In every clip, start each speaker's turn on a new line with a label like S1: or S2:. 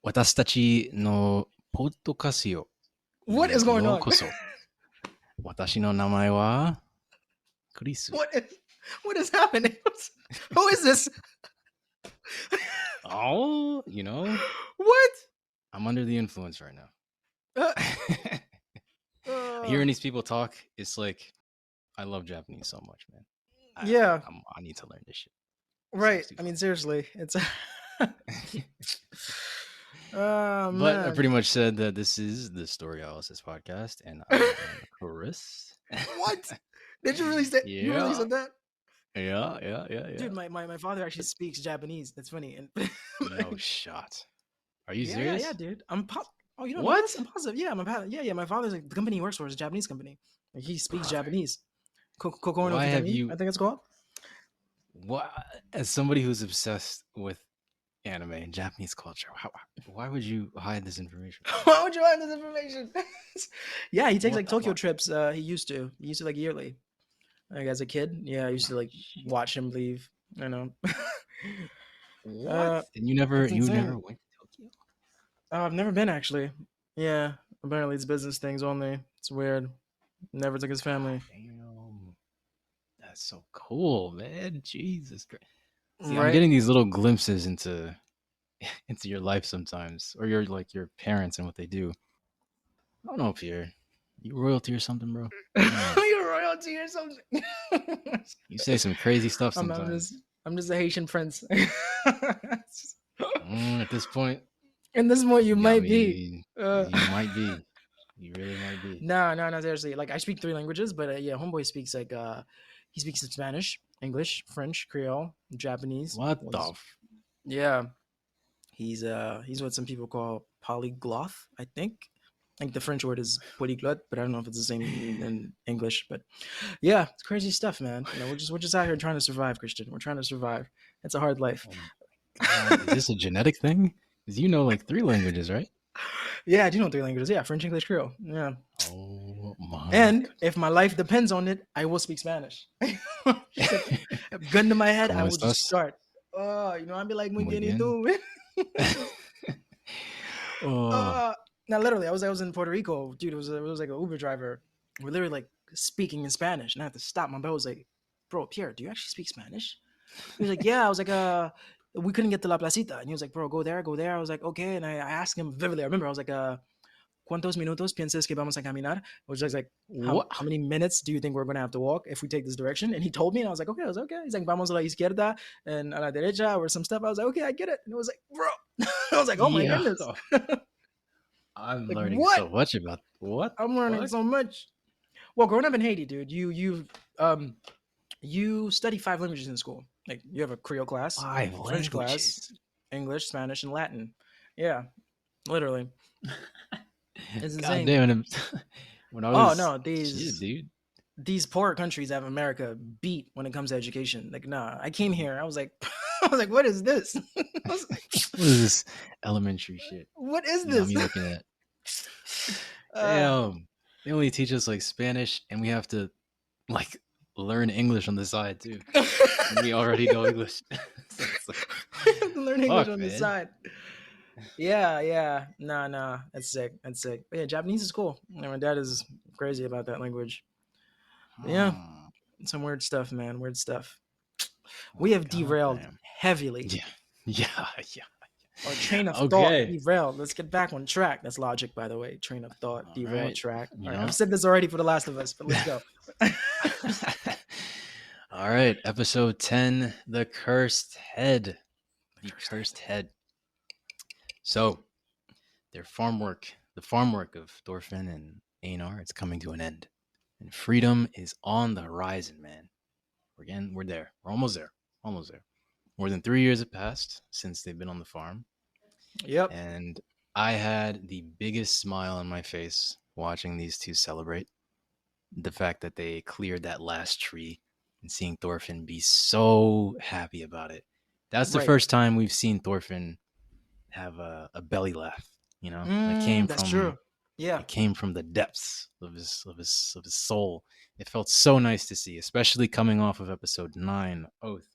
S1: 私たちのポッドキャストよ
S2: What is going
S1: よう
S2: on?
S1: こそ。私の名前はクリス。
S2: What is happening? Who is this?
S1: Oh, you know,
S2: What?
S1: I'm under the influence right now.
S2: Uh,
S1: Hearing these people talk, it's like I love Japanese so much, man.
S2: Yeah.
S1: I need to learn this shit.
S2: Right.
S1: Sounds too
S2: I mean,
S1: fun.
S2: seriously, it's.
S1: But I
S2: Man.
S1: pretty much said that this is the Story Analysis podcast, and I am Chris.
S2: What? Did you really say? You really
S1: Yeah.
S2: said that?
S1: Yeah.
S2: Dude, my father actually speaks Japanese. That's funny. And
S1: No shot. Are you
S2: yeah,
S1: serious?
S2: yeah, dude. Oh, you don't know
S1: What?
S2: this? I'm positive. Yeah, my father's like the company he works for is a Japanese company. Like he speaks
S1: Brother.
S2: Japanese. Kokono
S1: Why have
S2: Kitami,
S1: you-
S2: I think it's called.
S1: What, as somebody who's obsessed with anime and Japanese culture, why would you hide this information?
S2: Why would you hide this information? Yeah, he takes
S1: What
S2: like
S1: the
S2: Tokyo
S1: fuck?
S2: trips. He used to like yearly. Like as a kid, yeah, I used to like watch him leave. I know.
S1: What? And you never
S2: That's insane.
S1: went to Tokyo?
S2: I've never been actually. Yeah, apparently it's business things only. It's weird. Never took his family.
S1: Damn. That's so cool, man. Jesus Christ. See,
S2: Right?
S1: I'm getting these little glimpses into your life sometimes, or your parents and what they do. I don't know, Pierre. You royalty or something, bro?
S2: You're royalty or something.
S1: You say some crazy stuff
S2: I'm
S1: sometimes.
S2: just a Haitian prince.
S1: At this point,
S2: And this is what you
S1: got
S2: might
S1: me.
S2: be.
S1: You might be. You really might be.
S2: No, seriously. Like I speak 3 languages, but yeah, homeboy speaks like he speaks Spanish, English, French, Creole, Japanese.
S1: What the?
S2: Yeah, he's what some people call polygloth. I think the French word is polyglot, but I don't know if it's the same in English. But yeah, it's crazy stuff, man. You know, we're just out here trying to survive, Christian. We're trying to survive. It's a hard life.
S1: Is this a genetic thing? Because you know like 3 languages, right?
S2: Yeah, I do know 3 languages. Yeah, French, English, Creole. Yeah.
S1: Oh my.
S2: And if my life depends on it, I will speak Spanish. Gun to my head, I will just start. Oh, you know, I'd be like, muy bien y tú. Now, literally, I was in Puerto Rico, dude. It was like an Uber driver. We're literally like speaking in Spanish, and I had to stop. My bro was like, "Bro, Pierre, do you actually speak Spanish?" He was like, "Yeah." I was like, we couldn't get to La Placita," and he was like, "Bro, go there." I was like, "Okay," and I asked him vividly. I remember I was like, "¿Cuántos minutos piensas que vamos a caminar?" Which is like, how many minutes do you think we're gonna have to walk if we take this direction? And he told me, and I was like, "Okay." I was like, "Okay." He's like, "Vamos a la izquierda and a la derecha," or some stuff. I was like, "Okay, I get it." And it was like, "Bro," I was like, "Oh my goodness."
S1: I'm
S2: Like,
S1: learning
S2: what?
S1: so much about what
S2: I'm learning so much. Well, growing up in Haiti, dude, you study 5 languages in school. Like you have a Creole class,
S1: 5
S2: French
S1: languages.
S2: class, English, Spanish, and Latin. Yeah, literally. It's insane.
S1: God damn it. When I was
S2: these poor countries have America beat when it comes to education. Like, nah, I came here. I was like, what is this?
S1: What is this elementary shit?
S2: What is this?
S1: I'm looking at. Damn. They only teach us like Spanish, and we have to like learn English on the side too. And we already know English.
S2: So learn English on the side. Yeah. Nah. That's sick. But yeah, Japanese is cool. My dad is crazy about that language. Yeah. Some weird stuff, man. Weird stuff. We have derailed heavily.
S1: Yeah.
S2: Our train of thought derailed. Let's get back on track. That's logic, by the way. Train of thought, derailed track. All right, I've said this already for The Last of Us, but let's go.
S1: All right, episode 10, The Cursed Head. The Cursed Head. So, the farm work of Thorfinn and Einar, it's coming to an end. And freedom is on the horizon, man. We're there. We're almost there. More than 3 years have passed since they've been on the farm.
S2: Yep.
S1: And I had the biggest smile on my face watching these two celebrate. The fact that they cleared that last tree and seeing Thorfinn be so happy about it. That's the first time we've seen Thorfinn have a belly laugh, you know?
S2: That's true. Yeah.
S1: It came from the depths of his soul. It felt so nice to see, especially coming off of episode 9, Oath,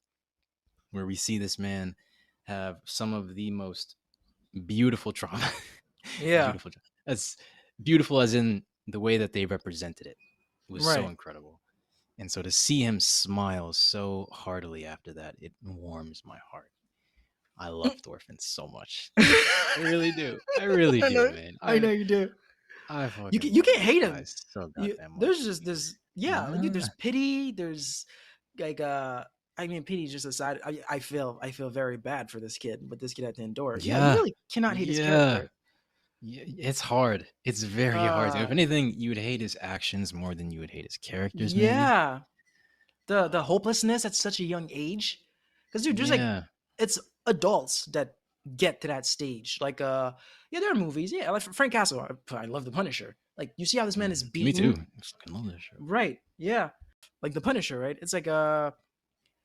S1: where we see this man have some of the most beautiful trauma.
S2: Yeah.
S1: Beautiful. That's beautiful as in the way that they represented it. It was so
S2: Right.
S1: incredible. And so to see him smile so heartily after that, it warms my heart. I love Thorfinn so much. I really do. I really
S2: I
S1: do,
S2: know.
S1: man.
S2: I know you do.
S1: I
S2: You
S1: fucking
S2: can, you
S1: love
S2: can't
S1: this
S2: hate
S1: guy
S2: him.
S1: so
S2: You,
S1: goddamn
S2: there's
S1: much.
S2: just this, yeah, like dude,
S1: Nah.
S2: there's pity. There's like I mean, pity just aside. I feel very bad for this kid, what this kid had to endure. Yeah, you
S1: Yeah.
S2: really cannot hate his
S1: Yeah.
S2: character.
S1: Yeah. It's hard. It's very hard. If
S2: Uh,
S1: anything, you would hate his actions more than you would hate his characters, maybe.
S2: yeah, the hopelessness at such a young age, because dude, there's like
S1: Yeah.
S2: it's adults that get to that stage. Like yeah, there are movies. Yeah, like Frank Castle. I love The Punisher. Like you see how this man is
S1: Me too.
S2: beaten.
S1: I fucking love this show.
S2: Right. Yeah. Like The Punisher, right? It's like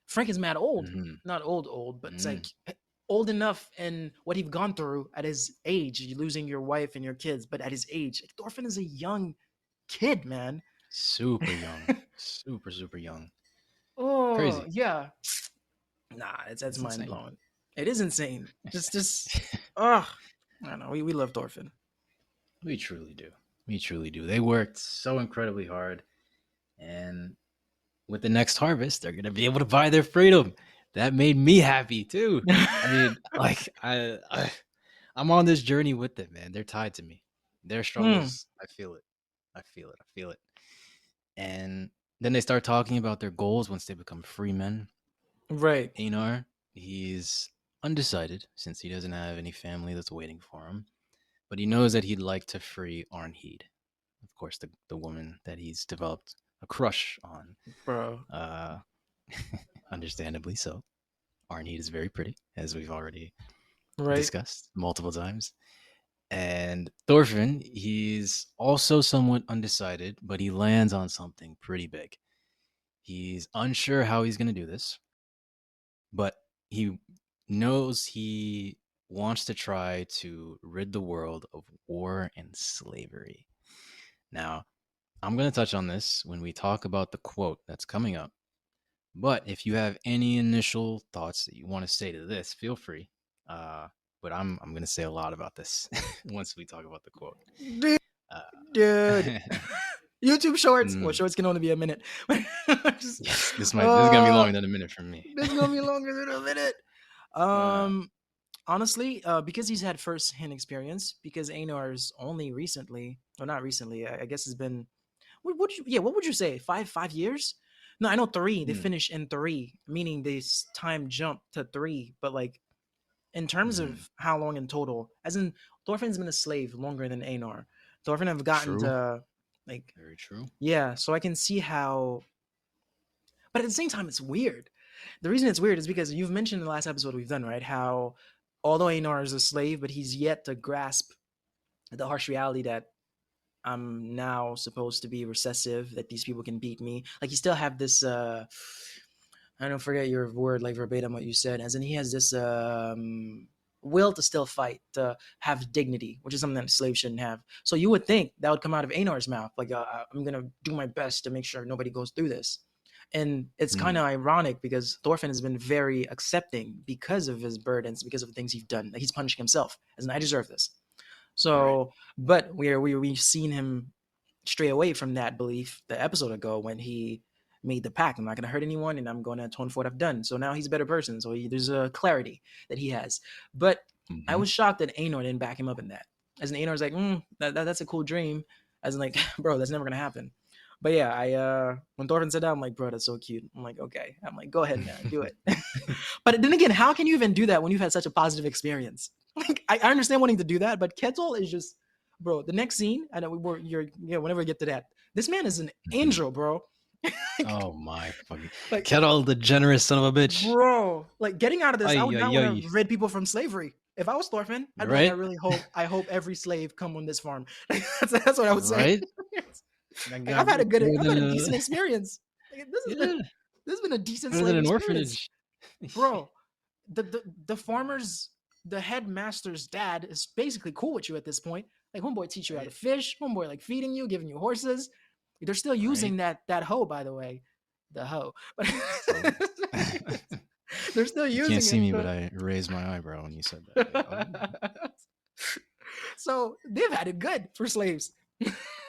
S2: Frank is mad old.
S1: Mm-hmm.
S2: Not old, but it's
S1: Mm.
S2: like old enough and what he's gone through at his age, you losing your wife and your kids, but at his age, like, Thorfinn is a young kid, man.
S1: Super young. Super, super young.
S2: Oh
S1: Crazy.
S2: yeah. Nah, that's
S1: It's
S2: mind
S1: insane.
S2: blowing. It is insane. Ugh. I don't know. We love Thorfinn.
S1: We truly do. We truly do. They worked so incredibly hard. And with the next harvest, they're going to be able to buy their freedom. That made me happy too. I mean, like, I'm on this journey with them, man. They're tied to me. Their
S2: Hmm.
S1: struggles, I feel it. I feel it. I feel it. And then they start talking about their goals once they become free men.
S2: Right.
S1: Einar, he's undecided since he doesn't have any family that's waiting for him, but he knows that he'd like to free Arnheid, of course, the woman that he's developed a crush on.
S2: Bro.
S1: Uh, understandably so. Arnheid is very pretty, as we've already
S2: Right.
S1: discussed multiple times. And Thorfinn, he's also somewhat undecided, but he lands on something pretty big. He's unsure how he's going to do this, but he knows he wants to try to rid the world of war and slavery. Now, I'm going to touch on this when we talk about the quote that's coming up. But if you have any initial thoughts that you want to say to this, feel free. But I'm going to say a lot about this once we talk about the quote.
S2: Dude.
S1: Uh,
S2: Dude. YouTube shorts. Well,
S1: mm,
S2: shorts can only be a minute. Just,
S1: yes, this is gonna be longer than a minute for me.
S2: this is gonna be longer than a minute.
S1: Uh,
S2: Honestly, because he's had first-hand experience, because Einar's only recently, or not recently, I guess it's been. What would you say? 5 years? No, I know three. They
S1: mm,
S2: finish in three, meaning this time jump to three. But like in terms
S1: mm,
S2: of how long in total, as in Thorfinn's been a slave longer than Einar. Thorfinn have gotten
S1: true.
S2: to like
S1: Very true.
S2: yeah, so I can see how. But at the same time, it's weird. The reason it's weird is because you've mentioned in the last episode we've done, right? How although Einar is a slave, but he's yet to grasp the harsh reality that I'm now supposed to be recessive, that these people can beat me. Like he still have this I don't forget your word like verbatim what you said, as in he has this will to still fight, to have dignity, which is something that slaves shouldn't have. So you would think that would come out of Einar's mouth, like I'm gonna do my best to make sure nobody goes through this. And it's kind
S1: Mm,
S2: of ironic because Thorfinn has been very accepting because of his burdens, because of the things he's done. Like he's punishing himself, as in I deserve this.
S1: right.
S2: So, but we've seen him stray away from that belief the episode ago when he made the pact. I'm not going to hurt anyone, and I'm going to atone for what I've done. So now he's a better person. So there's a clarity that he has. But I
S1: Mm-hmm.
S2: was shocked that Einar didn't back him up in that. As in Einar's like, that's a cool dream. As in like, bro, that's never going to happen. But yeah, I when Thorfinn said that, I'm like, bro, that's so cute. I'm like, okay. I'm like, go ahead, man, do it. But then again, how can you even do that when you've had such a positive experience? Like, I understand wanting to do that, but Ketil is just, bro. The next scene, I know whenever we get to that, this man is an
S1: Mm-hmm.
S2: angel, bro.
S1: Oh my fucking
S2: Like,
S1: Ketil, the generous son of a bitch.
S2: bro, like getting out of this, I
S1: Ay
S2: would not
S1: ay
S2: want
S1: ay.
S2: to rid people from slavery. If I was Thorfinn, I'd be like,
S1: Right?
S2: I hope every slave come on this farm. That's what I would say.
S1: Right? I
S2: Like,
S1: got better
S2: I've had
S1: than
S2: a decent experience. Like,
S1: yeah,
S2: this has been a decent
S1: better than
S2: slave
S1: an
S2: experience,
S1: orphanage.
S2: bro. The farmer's, the headmaster's dad is basically cool with you at this point. Like homeboy teach you how to
S1: Right?
S2: fish, homeboy like feeding you, giving you horses. They're still
S1: Right?
S2: using that hoe, by the way, the hoe, but
S1: Oh.
S2: they're still
S1: You can't
S2: using
S1: see
S2: it.
S1: me, but I raised my eyebrow when you said that. Like, oh.
S2: it good for slaves.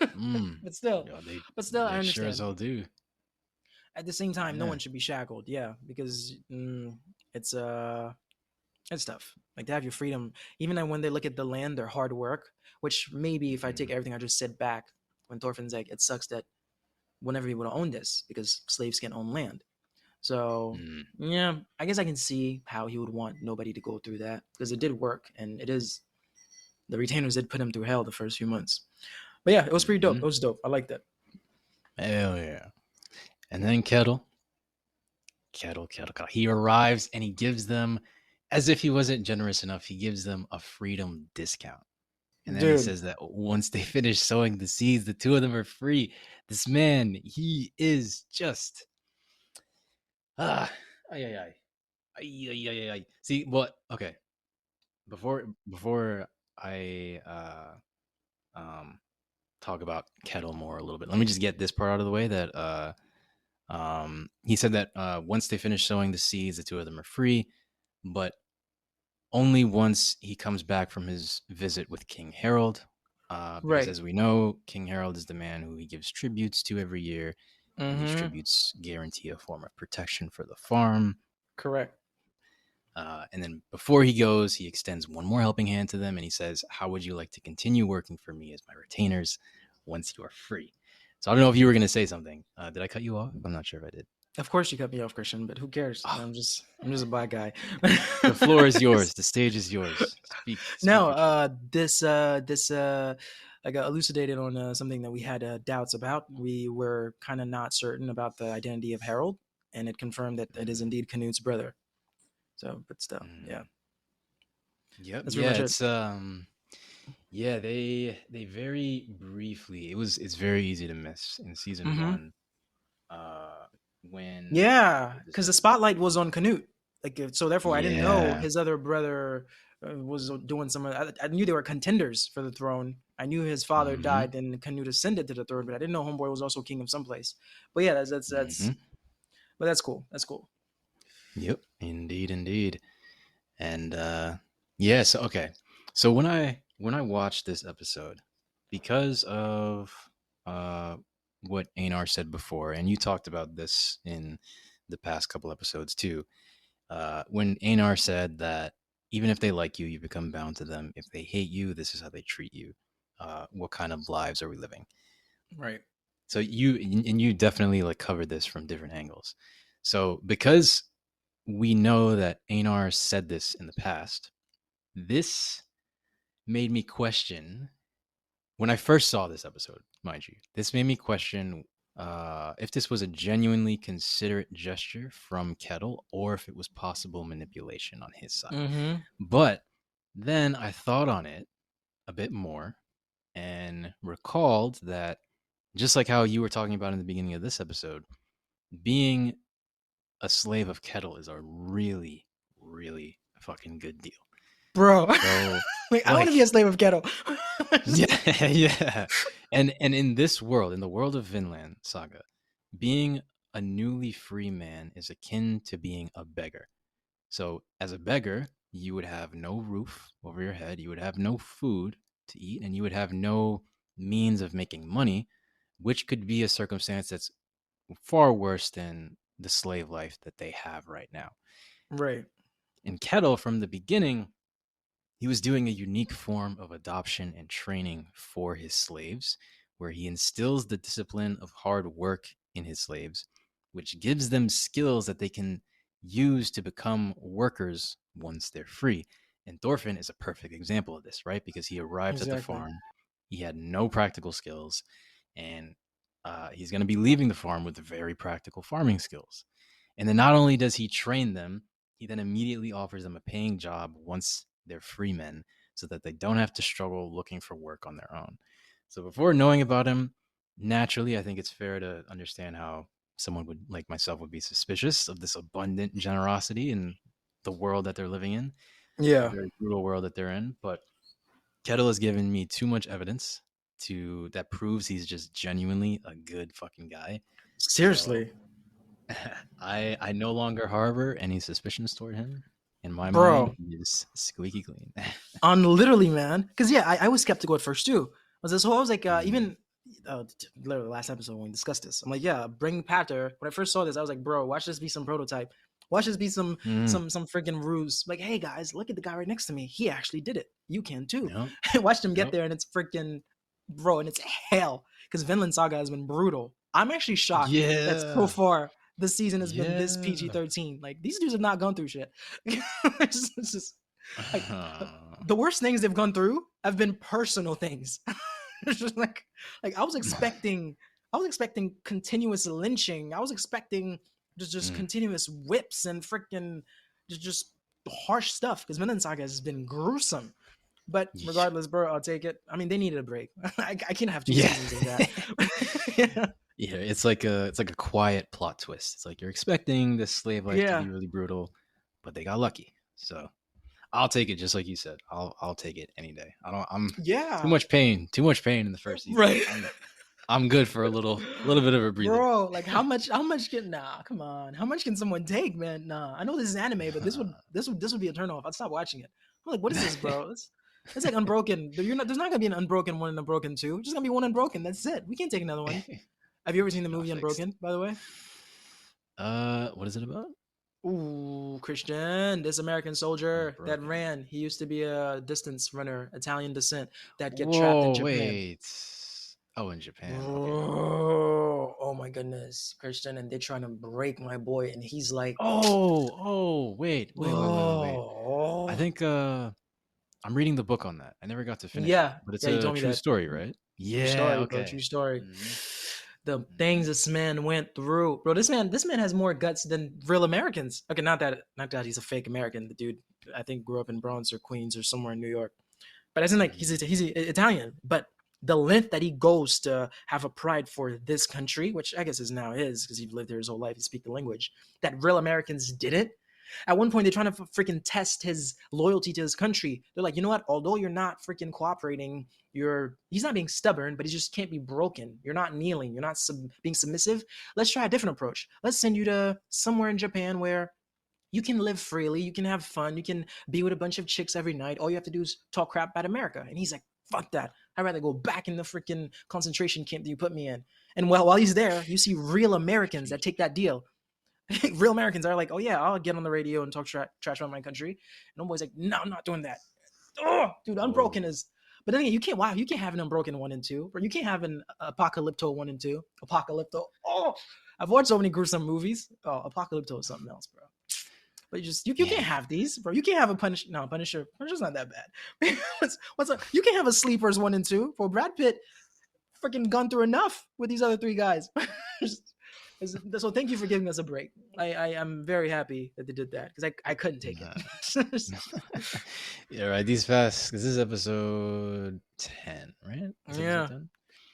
S1: Mm.
S2: but still,
S1: Yeah,
S2: I
S1: they sure as
S2: understand.
S1: hell do.
S2: At the same time, no
S1: Yeah.
S2: one should be shackled. Yeah, because it's it's tough. Like to have your freedom, even when they look at the land, their hard work. Which maybe if I take
S1: Mm.
S2: everything I just said back, when Thorfinn's like, it sucks that we'll never be able to own this because slaves can't own land. So
S1: Mm.
S2: yeah, I guess I can see how he would want nobody to go through that because it did work, and it is the retainers did put him through hell the first few months. But yeah, it was pretty dope.
S1: Mm-hmm.
S2: It was dope. I like that.
S1: Hell yeah. And then Kettle. He arrives and he gives them, as if he wasn't generous enough, he gives them a freedom discount. And then he
S2: Dude,
S1: says that once they finish sowing the seeds, the two of them are free. This man, he is just ah, ay ay ay, ay ay ay ay. See what? Okay, before I um talk about Kettle more a little bit, let me just get this part out of the way. That he said that once they finish sowing the seeds, the two of them are free, but only once he comes back from his visit with King Harold. Because
S2: right.
S1: as we know, King Harold is the man who he gives tributes to every year, and these
S2: Mm-hmm.
S1: tributes guarantee a form of protection for the farm.
S2: Correct.
S1: And then before he goes, he extends one more helping hand to them and he says, "How would you like to continue working for me as my retainers once you are free?" So I don't know if you were going to say something. Did I cut you off? I'm not sure if I did.
S2: Of course you cut me off, Christian, but who cares?
S1: Oh,
S2: I'm just a black guy.
S1: the floor is yours. The stage is yours. Speak
S2: no,
S1: your truth.
S2: this I got elucidated on something that we had doubts about. We were kind of not certain about the identity of Harold, and it confirmed that it is
S1: Mm,
S2: indeed Canute's brother. So, but still, yeah,
S1: mm. Yep.
S2: that's pretty
S1: Yeah.
S2: much it.
S1: It's Yeah. They very briefly. It's very easy to miss in season
S2: Mm-hmm.
S1: one. Uh, when
S2: Yeah,
S1: what's his
S2: because the
S1: name?
S2: spotlight was on Canute. Like, so therefore, I didn't know
S1: Yeah.
S2: his other brother was doing some. I knew they were contenders for the throne. I knew his father
S1: Mm-hmm.
S2: died, and Canute ascended to the throne, but I didn't know Homeboy was also king of someplace. But yeah, that's.
S1: Mm-hmm.
S2: But that's cool. That's cool.
S1: Yep. Indeed. Indeed. And yeah. So okay. So when I watched this episode, because of uh what Einar said before, and you talked about this in the past couple episodes too, when Einar said that even if they like you, you become bound to them. If they hate you, this is how they treat you. What kind of lives are we living?
S2: Right.
S1: So you definitely like covered this from different angles. So because we know that Einar said this in the past, this made me question when I first saw this episode, mind you, this made me question if this was a genuinely considerate gesture from Ketil or if it was possible manipulation on his side.
S2: Mm-hmm.
S1: But then I thought on it a bit more and recalled that just like how you were talking about in the beginning of this episode, being a slave of Ketil is a really, really fucking good deal.
S2: Bro,
S1: So,
S2: like I want to be a
S1: like,
S2: slave of ghetto.
S1: yeah, yeah. And in this world, in the world of Vinland Saga, being a newly free man is akin to being a beggar. So, as a beggar, you would have no roof over your head, you would have no food to eat, and you would have no means of making money, which could be a circumstance that's far worse than the slave life that they have right now.
S2: Right.
S1: In Kettle, from the beginning, he was doing a unique form of adoption and training for his slaves, where he instills the discipline of hard work in his slaves, which gives them skills that they can use to become workers once they're free. And Thorfinn is a perfect example of this, right? Because he arrives at the
S2: Exactly.
S1: farm, he had no practical skills, and he's going to be leaving the farm with very practical farming skills. And then not only does he train them, he then immediately offers them a paying job once they're free men so that they don't have to struggle looking for work on their own. So before knowing about him, naturally, I think it's fair to understand how someone would like myself would be suspicious of this abundant generosity in the world that they're living in, the
S2: Yeah.
S1: very brutal world that they're in. But Kettle has given me too much evidence to that proves he's just genuinely a good fucking guy. So
S2: Seriously.
S1: I no longer harbor any suspicions toward him, in my mind,
S2: bro.
S1: he is squeaky clean.
S2: On literally, man. Because yeah, I was skeptical at first too. Was this whole I was like
S1: Mm,
S2: even literally last episode when we discussed this, I'm like, yeah, bring Pater. When I first saw this, I was like, bro, watch this be some prototype. Watch this be some
S1: mm,
S2: some freaking ruse. Like, hey guys, look at the guy right next to me. He actually did it. You can too.
S1: yep,
S2: And watch them get
S1: yep.
S2: there, and it's freaking bro, and it's hell. Because Vinland Saga has been brutal. I'm actually shocked that so
S1: Yeah,
S2: far this season has been this
S1: yeah.
S2: PG-13. Like these dudes have not gone through shit. It's just like the worst things they've gone through have been personal things. It's just like I was expecting continuous lynching. I was expecting just
S1: Mm,
S2: continuous whips and freaking just harsh stuff because Vinland Saga has been gruesome. But
S1: yeah.
S2: regardless, bro, I'll take it. I mean, they needed a break. I can't have two
S1: Yeah.
S2: seasons of that. Yeah.
S1: Yeah, it's like a quiet plot twist. It's like you're expecting this slave life to
S2: Yeah.
S1: be really brutal, but they got lucky. So I'll take it, just like you said. I'll take it any day. I'm too
S2: Yeah.
S1: much pain. Too much pain in the first season.
S2: Right.
S1: I'm good for a little bit of a breather.
S2: Bro, like how much can nah, come on. How much can someone take, man? Nah. I know this is anime, but this would be a turn off. I'd stop watching it. I'm like, what is this, bro? It's like Unbroken. There's not gonna be an Unbroken one and Unbroken two. It's just gonna be one Unbroken. That's it. We can't take another one. Have you ever seen the
S1: Got
S2: movie
S1: fixed.
S2: Unbroken, by the way?
S1: What is it about?
S2: Ooh, Christian, this American soldier that
S1: Unbroken.
S2: ran. He used to be a distance runner, Italian descent, that get trapped in
S1: Whoa,
S2: Japan.
S1: wait. Oh, in Japan. Okay.
S2: Bro, oh my goodness, Christian, and they're trying to break my boy, and he's like,
S1: Wait. I
S2: oh,
S1: think I'm reading the book on that. I never got to finish it,
S2: yeah,
S1: but it's
S2: yeah, you
S1: a
S2: told me
S1: true
S2: that.
S1: story, right?
S2: True
S1: Yeah,
S2: story, bro. True
S1: okay.
S2: story.
S1: Mhm,
S2: The things
S1: mhm.
S2: this man went through, bro. This man has more guts than real Americans. Okay, not that he's a fake American. The dude, I think, grew up in Bronx or Queens or somewhere in New York. But as in, like, he's Italian. But the length that he goes to have a pride for this country, which I guess is now his because he's lived there his whole life, he speaks the language, that real Americans didn't. At one point, they're trying to freaking test his loyalty to his country. They're like, you know what? Although you're not freaking cooperating, he's not being stubborn, but he just can't be broken. You're not kneeling. You're not being submissive. Let's try a different approach. Let's send you to somewhere in Japan where you can live freely, you can have fun, you can be with a bunch of chicks every night. All you have to do is talk crap about America. And he's like, fuck that. I'd rather go back in the freaking concentration camp that you put me in. And while he's there, you see real Americans that take that deal. Real Americans are like, oh yeah, I'll get on the radio and talk trash about my country. And homeboy's like, no, I'm not doing that. Oh, dude, Unbroken
S1: Whoa.
S2: is. But then again, you can't. Wow, you can't have an Unbroken 1 and 2, or you can't have an Apocalypto 1 and 2. Apocalypto. Oh, I've watched so many gruesome movies. Oh, Apocalypto is something else, bro. But you can't
S1: Yeah.
S2: have these, bro. You can't have a Punisher. No, Punisher. Punisher's not that bad. what's up? You can't have a Sleepers 1 and 2. For Brad Pitt, freaking gone through enough with these other three guys. So thank you for giving us a break. I am very happy that they did that because I couldn't take
S1: Nah.
S2: it.
S1: Yeah, right. These fast, because this is episode 10, right? It's episode
S2: Yeah.
S1: 10.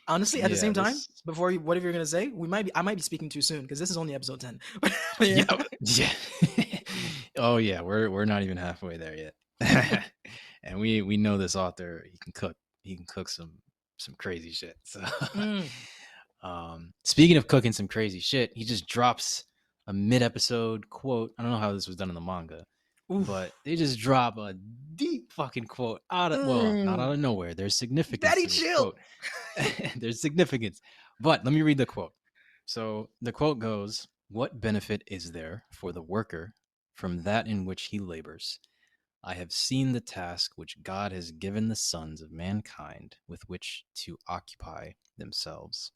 S2: Honestly, at the
S1: Yeah,
S2: same time,
S1: this.
S2: before whatever you're gonna say, I might be speaking too soon because this is only episode 10.
S1: Yeah,
S2: Yeah.
S1: yeah. Oh yeah, we're not even halfway there yet. And we know this author. He can cook. He can cook some crazy shit. So,
S2: Mm.
S1: speaking of cooking some crazy shit, he just drops a mid-episode quote. I don't know how this was done in the manga, but
S2: Oof.
S1: they just drop a deep fucking quote not out
S2: Mm.
S1: of nowhere. There's significance
S2: Daddy,
S1: to this
S2: chill.
S1: quote. There's significance. But let me read the quote. So the quote goes, "What benefit is there for the worker from that in which he labors? I have seen the task which God has given the sons of mankind with which to occupy themselves.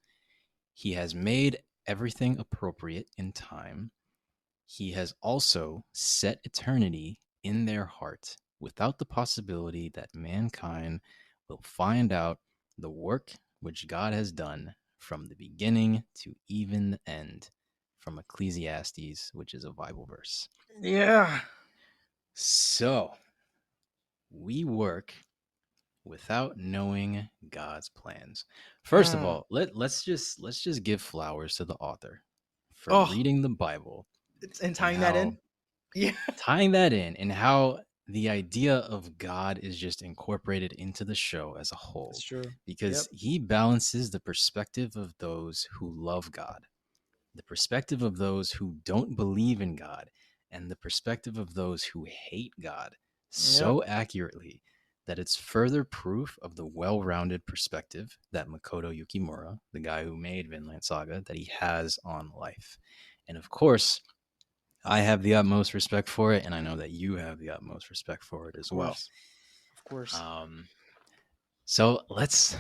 S1: He has made everything appropriate in time. He has also set eternity in their heart without the possibility that mankind will find out the work which God has done from the beginning to even the end." From Ecclesiastes, which is a Bible verse.
S2: Yeah.
S1: So we work without knowing God's plans. First of
S2: Mm.
S1: all, let's just give flowers to the author for
S2: Oh,
S1: reading the Bible
S2: and
S1: and
S2: tying that
S1: how
S2: in. Yeah.
S1: tying that in and how the idea of God is just incorporated into the show as a
S2: That's
S1: whole,
S2: true. Yep.
S1: because he balances the perspective of those who love God, the perspective of those who don't believe in God, and the perspective of those who hate God
S2: Yep.
S1: so accurately that it's further proof of the well-rounded perspective that Makoto Yukimura, the guy who made Vinland Saga, that he has on life. And of course, I have the utmost respect for it, and I know that you have the utmost respect for it
S2: Of
S1: as well.
S2: course. Of course.
S1: Um, so let's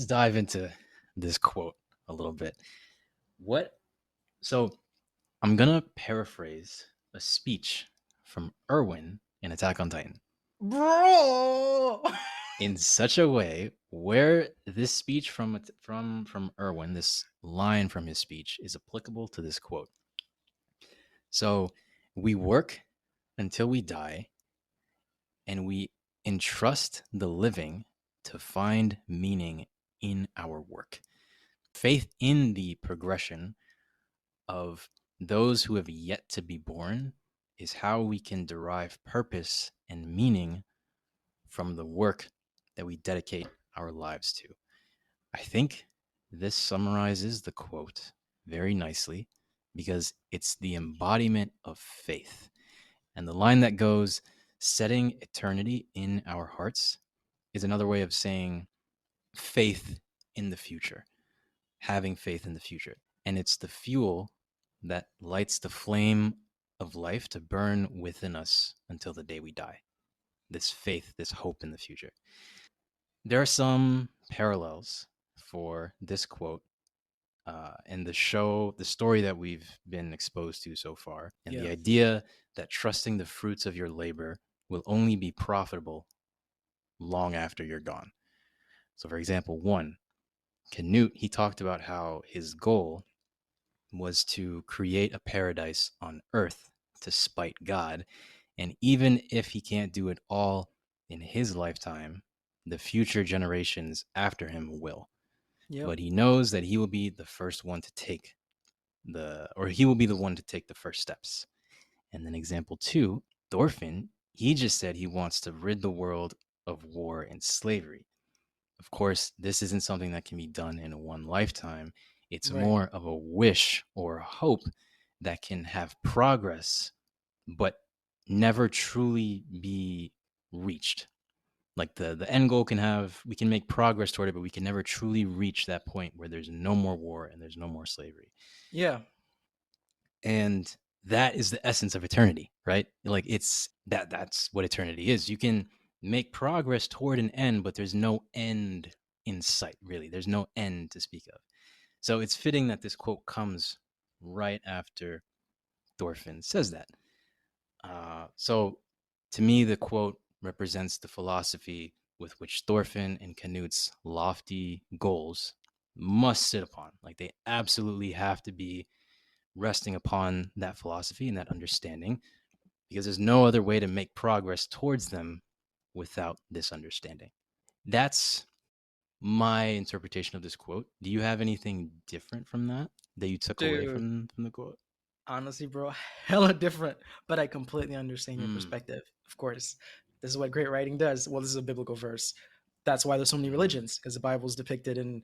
S1: dive into this quote a little bit. What? So I'm gonna paraphrase a speech from Erwin in Attack on Titan
S2: Bro.
S1: in such a way where this speech from Erwin, this line from his speech, is applicable to this quote. So we work until we die, and we entrust the living to find meaning in our work. Faith in the progression of those who have yet to be born is how we can derive purpose and meaning from the work that we dedicate our lives to. I think this summarizes the quote very nicely because it's the embodiment of faith. And the line that goes, setting eternity in our hearts, is another way of saying faith in the future, having faith in the future. And it's the fuel that lights the flame of life to burn within us until the day we die. This faith, this hope in the future. There are some parallels for this quote in the story that we've been exposed to so far, and the
S2: Yeah.
S1: idea that trusting the fruits of your labor will only be profitable long after you're gone. So, for example, one, Canute, he talked about how his goal was to create a paradise on earth to spite God. And even if he can't do it all in his lifetime, the future generations after him will.
S2: Yep.
S1: But he knows that he will be the first one to take he will be the one to take the first steps. And then example two, Thorfinn, he just said he wants to rid the world of war and slavery. Of course, this isn't something that can be done in one lifetime. It's
S2: Right.
S1: more of a wish or a hope that can have progress, but never truly be reached. Like the end goal can have, we can make progress toward it, but we can never truly reach that point where there's no more war and there's no more slavery.
S2: Yeah.
S1: And that is the essence of eternity, right? Like that's what eternity is. You can make progress toward an end, but there's no end in sight, really. There's no end to speak of. So it's fitting that this quote comes right after Thorfinn says that. So to me, the quote represents the philosophy with which Thorfinn and Canute's lofty goals must sit upon. Like they absolutely have to be resting upon that philosophy and that understanding because there's no other way to make progress towards them without this understanding. That's my interpretation of this quote. Do you have anything different from that you took away
S2: Dude.
S1: from the quote?
S2: Honestly, bro, hella different, but I completely understand your
S1: Mm,
S2: perspective. Of course, this is what great writing does. Well, this is a biblical verse. That's why there's so many
S1: mm,
S2: religions, because the Bible's depicted in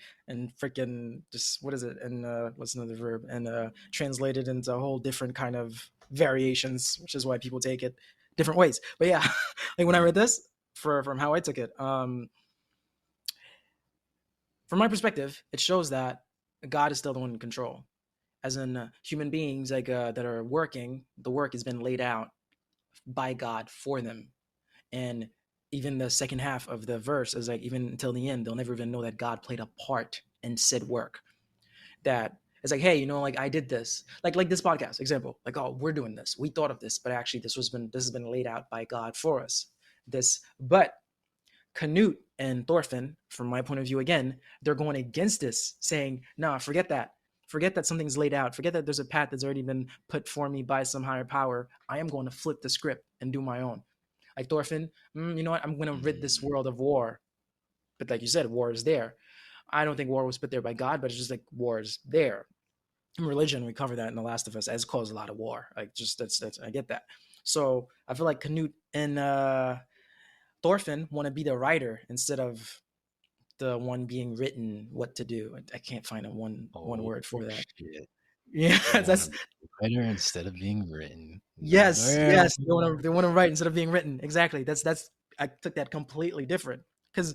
S2: freaking just what is it? And what's another verb? And translated into a whole different kind of variations, which is why people take it different ways. But yeah, like when I read
S1: mm,
S2: this, from how I took it, from my perspective, it shows that God is still the one in control. As in human beings like that are working, the work has been laid out by God for them. And even the second half of the verse is like even until the end, they'll never even know that God played a part in said work. That it's like, hey, like I did this, like this podcast example, like oh, we're doing this, we thought of this, but actually this has been laid out by God for us. This, but Canute and Thorfinn, from my point of view, again, they're going against this, saying, nah, forget that. Forget that something's laid out. Forget that there's a path that's already been put for me by some higher power. I am going to flip the script and do my own. Like Thorfinn, you know what? I'm going to rid this
S1: mm.
S2: world of war. But like you said, war is there. I don't think war was put there by God, but it's just like war is there. In religion, we cover that in The Last of Us, as caused a lot of war. Like just that's I get that. So I feel like Canute and Thorfinn want to be the writer instead of the one being written what to do. I can't find a one
S1: Oh
S2: word for that.
S1: shit!
S2: Yeah,
S1: They want to
S2: that's
S1: be a writer instead of being written.
S2: yes,
S1: Learn.
S2: yes. They want to write instead of being written. Exactly. That's I took that completely different because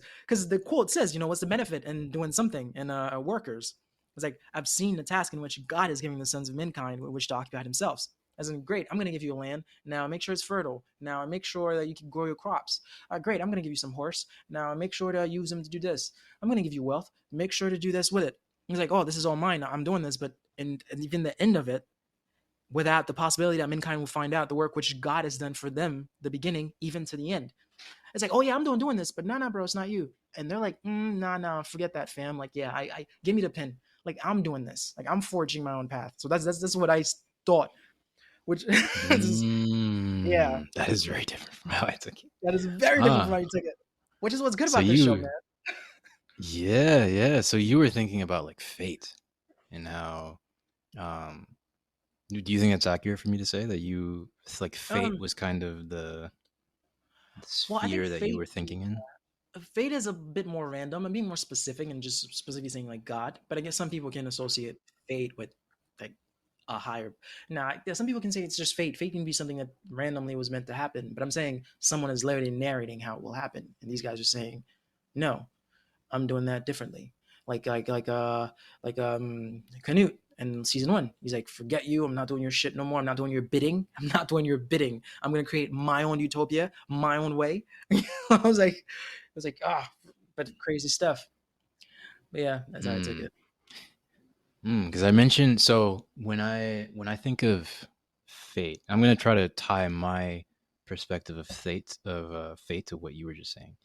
S2: the quote says, what's the benefit in doing something in workers? It's like I've seen the task in which God is giving the sons of mankind with which to occupy themselves. As in, great, I'm going to give you a land. Now make sure it's fertile. Now make sure that you can grow your crops. Great, I'm going to give you some horse. Now make sure to use them to do this. I'm going to give you wealth. Make sure to do this with it. He's like, oh, this is all mine. I'm doing this, but and even the end of it, without the possibility that mankind will find out the work which God has done for them, the beginning, even to the end. It's like, oh yeah, I'm doing this, but nah, bro, it's not you. And they're like, nah, forget that, fam. Like, yeah, I give me the pen. Like, I'm doing this. Like, I'm forging my own path. So that's what I thought. Which, yeah,
S1: That is very different from how I took it.
S2: that is very different from
S1: Ah,
S2: how you took it. Which is what's good
S1: so
S2: about this show,
S1: you,
S2: man.
S1: yeah. So you were thinking about like fate and how, um, do you think it's accurate for me to say that you like fate
S2: Um,
S1: was kind of the
S2: well, I think
S1: sphere that you were thinking in?
S2: fate is a bit more random and being more specific and just specifically saying like God. But I guess some people can associate fate with like a higher. Now, yeah, some people can say it's just fate. Fate can be something that randomly was meant to happen. But I'm saying someone is literally narrating how it will happen, and these guys are saying, "No, I'm doing that differently." Like Canute in season one. He's like, "Forget you. I'm not doing your shit no more. I'm not doing your bidding. I'm not doing your bidding. I'm gonna create my own utopia, my own way." But crazy stuff. But yeah, that's how I took
S1: Mm.
S2: it.
S1: Because I mentioned, so when I think of fate, I'm gonna try to tie my perspective of fate to what you were just saying.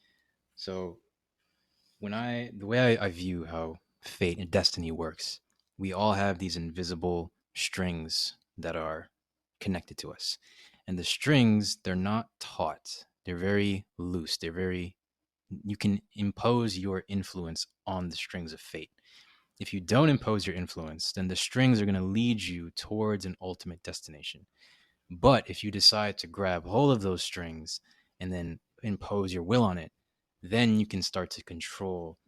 S1: So the way I view how fate and destiny works, we all have these invisible strings that are connected to us, and the strings, they're not taut. They're very loose. They're very You can impose your influence on the strings of fate. If you don't impose your influence, then the strings are going to lead you towards an ultimate destination. But if you decide to grab hold of those strings and then impose your will on it, then you can start to control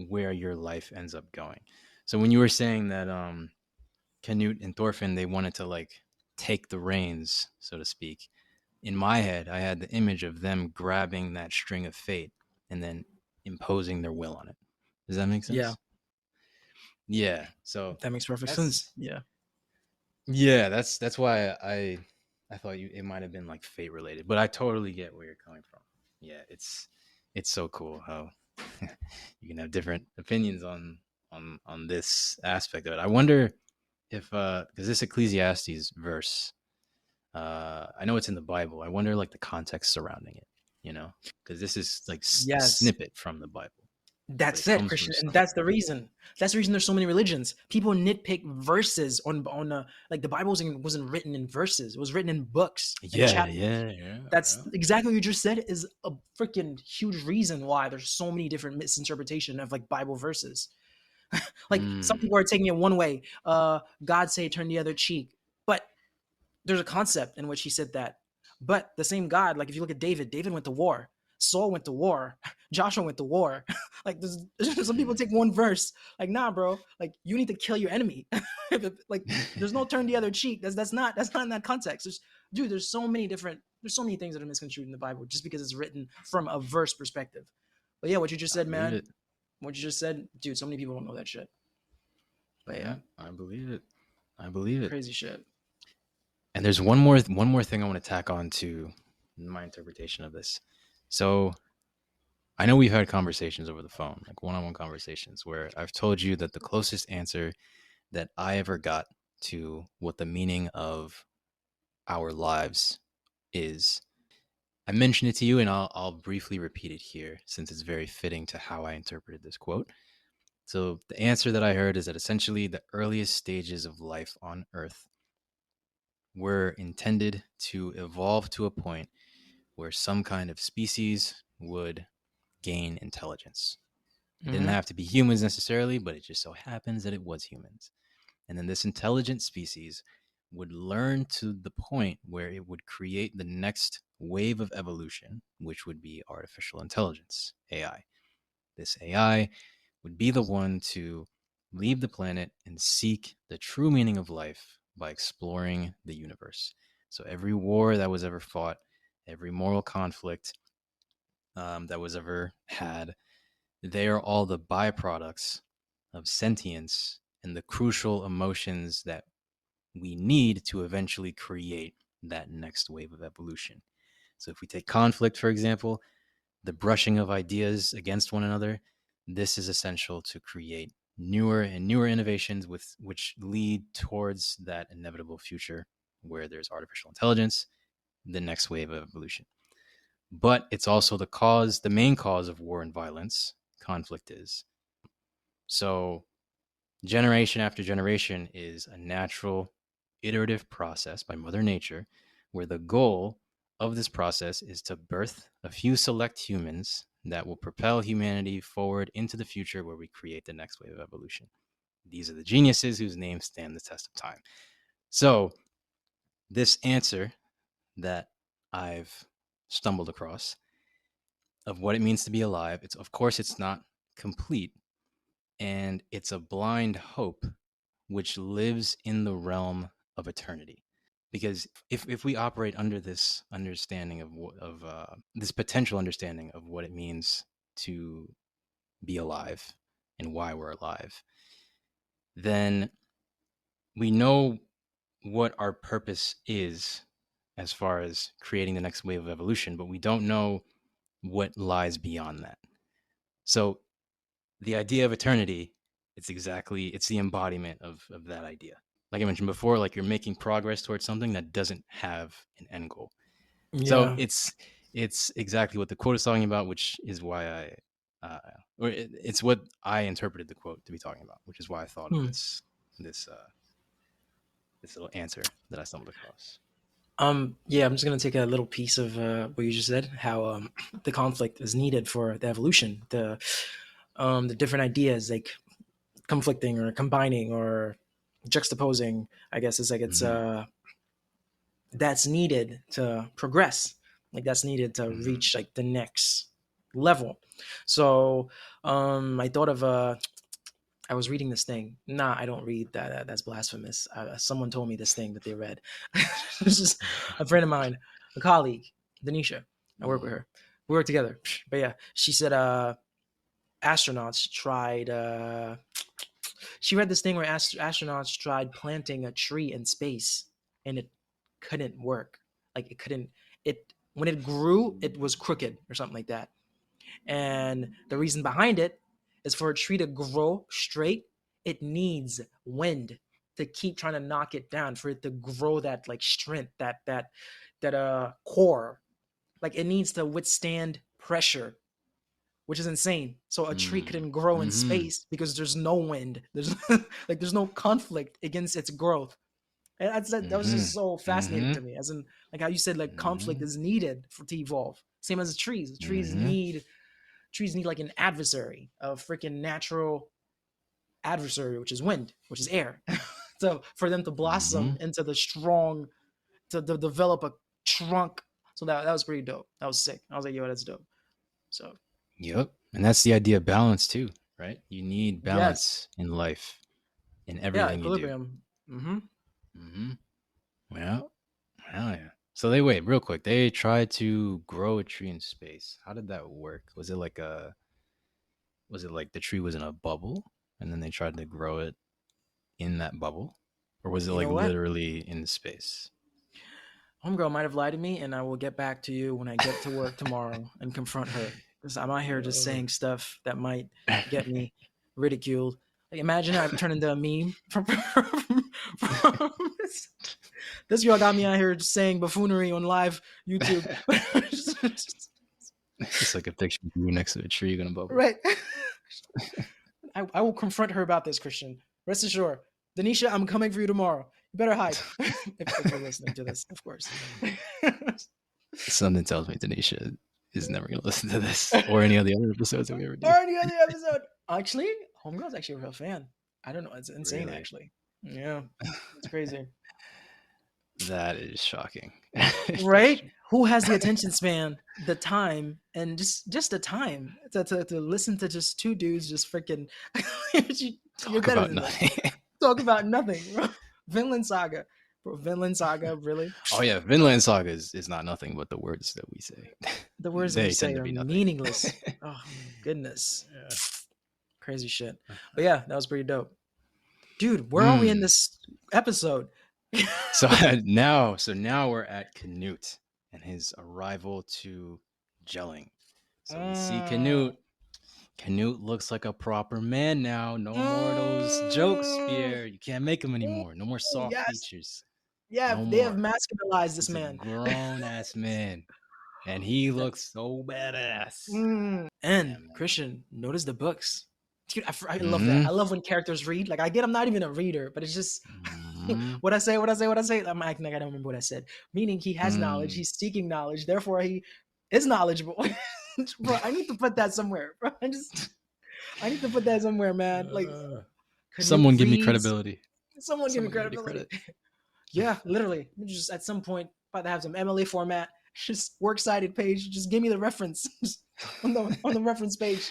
S1: where your life ends up going. So when you were saying that Canute and Thorfinn, they wanted to like take the reins, so to speak, in my head, I had the image of them grabbing that string of fate and then imposing their will on it. Does that make
S2: Yeah,
S1: sense? Yeah. So
S2: that makes perfect
S1: that's
S2: sense. Yeah.
S1: that's why I thought it might have been like fate related, but I totally get where you're coming from. Yeah, it's so cool how you can have different opinions on this aspect of it. I wonder if because this Ecclesiastes verse, I know it's in the Bible. I wonder like the context surrounding it, because this is like a
S2: Yes.
S1: snippet from the Bible, but
S2: That's
S1: it
S2: it,
S1: comes from
S2: Christian, and
S1: somewhere.
S2: that's the reason. That's the reason there's so many religions. People nitpick verses on like the Bible wasn't written in verses. It was written in books and
S1: Yeah,
S2: chapters.
S1: yeah, yeah,
S2: That's
S1: yeah.
S2: exactly what you just said is a freaking huge reason why there's so many different misinterpretation of like Bible verses. Like some
S1: Mm,
S2: people are taking it one way. God say turn the other cheek, but there's a concept in which he said that. But the same God, like if you look at David, David went to war. Saul went to war. Joshua went to war. Like there's some people
S1: mhm.
S2: take one verse, like nah, bro. Like you need to kill your enemy. Like there's no turn the other cheek. That's not in that context. Dude, there's so many things that are misconstrued in the Bible just because it's written from a verse perspective. But yeah, what you just
S1: I
S2: said,
S1: believe
S2: man.
S1: it.
S2: What you just said, dude. So many people don't know that shit. But yeah,
S1: Yeah, I believe it. I believe it.
S2: crazy shit.
S1: And there's one more thing I want to tack on to my interpretation of this. So I know we've had conversations over the phone, like one-on-one conversations, where I've told you that the closest answer that I ever got to what the meaning of our lives is. I mentioned it to you, and I'll briefly repeat it here since it's very fitting to how I interpreted this quote. So the answer that I heard is that essentially the earliest stages of life on Earth were intended to evolve to a point where some kind of species would gain intelligence. It didn't
S2: Mm-hmm.
S1: have to be humans necessarily, but it just so happens that it was humans. And then this intelligent species would learn to the point where it would create the next wave of evolution, which would be artificial intelligence, AI. This AI would be the one to leave the planet and seek the true meaning of life by exploring the universe. So every war that was ever fought, every moral conflict that was ever had, they are all the byproducts of sentience and the crucial emotions that we need to eventually create that next wave of evolution. So if we take conflict, for example, the brushing of ideas against one another, this is essential to create newer and newer innovations with which lead towards that inevitable future where there's artificial intelligence, the next wave of evolution. But it's also the main cause of war and violence, conflict is. So generation after generation is a natural iterative process by Mother Nature where the goal of this process is to birth a few select humans that will propel humanity forward into the future where we create the next wave of evolution. These are the geniuses whose names stand the test of time. So, this answer that I've stumbled across of what it means to be alive, it's of course it's not complete, and it's a blind hope which lives in the realm of eternity. Because if we operate under this understanding of this potential understanding of what it means to be alive and why we're alive, then we know what our purpose is as far as creating the next wave of evolution, but we don't know what lies beyond that. So the idea of eternity, it's the embodiment of that idea. Like I mentioned before, like you're making progress towards something that doesn't have an end goal. So
S2: Yeah.
S1: it's exactly what the quote is talking about, which is why it's what I interpreted the quote to be talking about, which is why I thought of
S2: Hmm.
S1: this little answer that I stumbled across.
S2: Yeah, I'm just gonna take a little piece of what you just said. How the conflict is needed for the evolution. The different ideas like conflicting or combining or juxtaposing. I guess it's like it's
S1: Mm-hmm.
S2: that's needed to progress. Like that's needed to
S1: Mm-hmm.
S2: reach like the next level. So I thought of I was reading this thing. Nah, I don't read that. That's blasphemous. Someone told me this thing that they read. This is a friend of mine, a colleague, Denisha. I work with her. We work together. But yeah, she said astronauts tried. She read this thing where astronauts tried planting a tree in space, and it couldn't work. Like it couldn't. It when it grew, it was crooked or something like that. And the reason behind it is for a tree to grow straight, it needs wind to keep trying to knock it down for it to grow that like strength, that core. Like it needs to withstand pressure, which is insane. So a tree couldn't grow in
S1: Mm-hmm.
S2: space because there's no wind. There's like there's no conflict against its growth. And that was
S1: Mm-hmm.
S2: just so fascinating
S1: Mm-hmm.
S2: to me. As in, like how you said, like conflict
S1: Mm-hmm.
S2: is needed to evolve. Same as the trees. The
S1: Mm-hmm.
S2: trees need like an adversary, a freaking natural adversary, which is wind, which is air. So for them to
S1: Mm-hmm.
S2: blossom into the strong, to develop a trunk. So that was pretty dope. That was sick. I was like, yo, that's dope. So
S1: Yep. And that's the idea of balance too, right? You need
S2: yes,
S1: balance in life in
S2: yeah,
S1: everything you do.
S2: equilibrium. Mm-hmm.
S1: Mm-hmm. Well, hell yeah. So they wait real quick. They tried to grow a tree in space. How did that work? Was it like the tree was in a bubble and then they tried to grow it in that bubble? Or was it
S2: You
S1: like
S2: know what?
S1: literally in space?
S2: Homegirl might have lied to me, and I will get back to you when I get to work tomorrow and confront her. Because I'm out here just
S1: Uh,
S2: saying stuff that might get me ridiculed. Like, imagine I've turned into a meme from this girl got me out here just saying buffoonery on live YouTube.
S1: Just like a picture of you next to a tree in a bubble.
S2: Right. I will confront her about this, Christian. Rest assured. Denisha, I'm coming for you tomorrow. You better hide if you're listening to this, of course.
S1: Something tells me Denisha is never going to listen to this or any of the other episodes that we ever
S2: Or
S1: do.
S2: any other episode. Actually, Homegirl's actually a real fan. I don't know. It's insane,
S1: Really?
S2: actually. Yeah, it's crazy.
S1: That is shocking.
S2: Right? Who has the attention span, the time, and just the time to listen to just two dudes just freaking You're
S1: Talk
S2: better
S1: about
S2: than that.
S1: nothing.
S2: Talk about nothing, bro. Vinland Saga, bro. Vinland Saga, really?
S1: Oh yeah, Vinland Saga is not nothing, but the words that we say,
S2: The words that we
S1: they tend
S2: say
S1: to
S2: are
S1: be nothing.
S2: meaningless. Oh my goodness,
S1: Yeah.
S2: crazy shit. But yeah, that was pretty dope, dude. Where are we in
S1: Mm.
S2: this episode?
S1: So now we're at Canute and his arrival to Jelling. So we see
S2: Mm,
S1: Canute. Canute looks like a proper man now. No more of those jokes,
S2: mm,
S1: Pierre. You can't make him
S2: mm,
S1: anymore. No more soft
S2: yes,
S1: features.
S2: yeah.
S1: No
S2: They have
S1: more.
S2: masculinized this
S1: He's a
S2: man.
S1: grown ass man. And he looks so badass. Yeah,
S2: And
S1: man.
S2: Christian, notice the books. Dude, I love that.
S1: Mm-hmm.
S2: I love when characters read. Like I get, I'm not even a reader, but it's just
S1: Mm-hmm.
S2: what I say, what I say, what I say. I'm acting like I don't remember what I said. Meaning he has knowledge.
S1: Mm.
S2: He's seeking knowledge. Therefore, he is knowledgeable. Bro, I need to put that somewhere. Bro, I need to put that somewhere, man. Like Canute
S1: Someone give me
S2: reads.
S1: credibility.
S2: Someone give me
S1: Someone give me the
S2: credibility.
S1: credit.
S2: Yeah, literally. Just at some point, about to have some MLA format. Just works cited page. Just give me the reference on the reference page.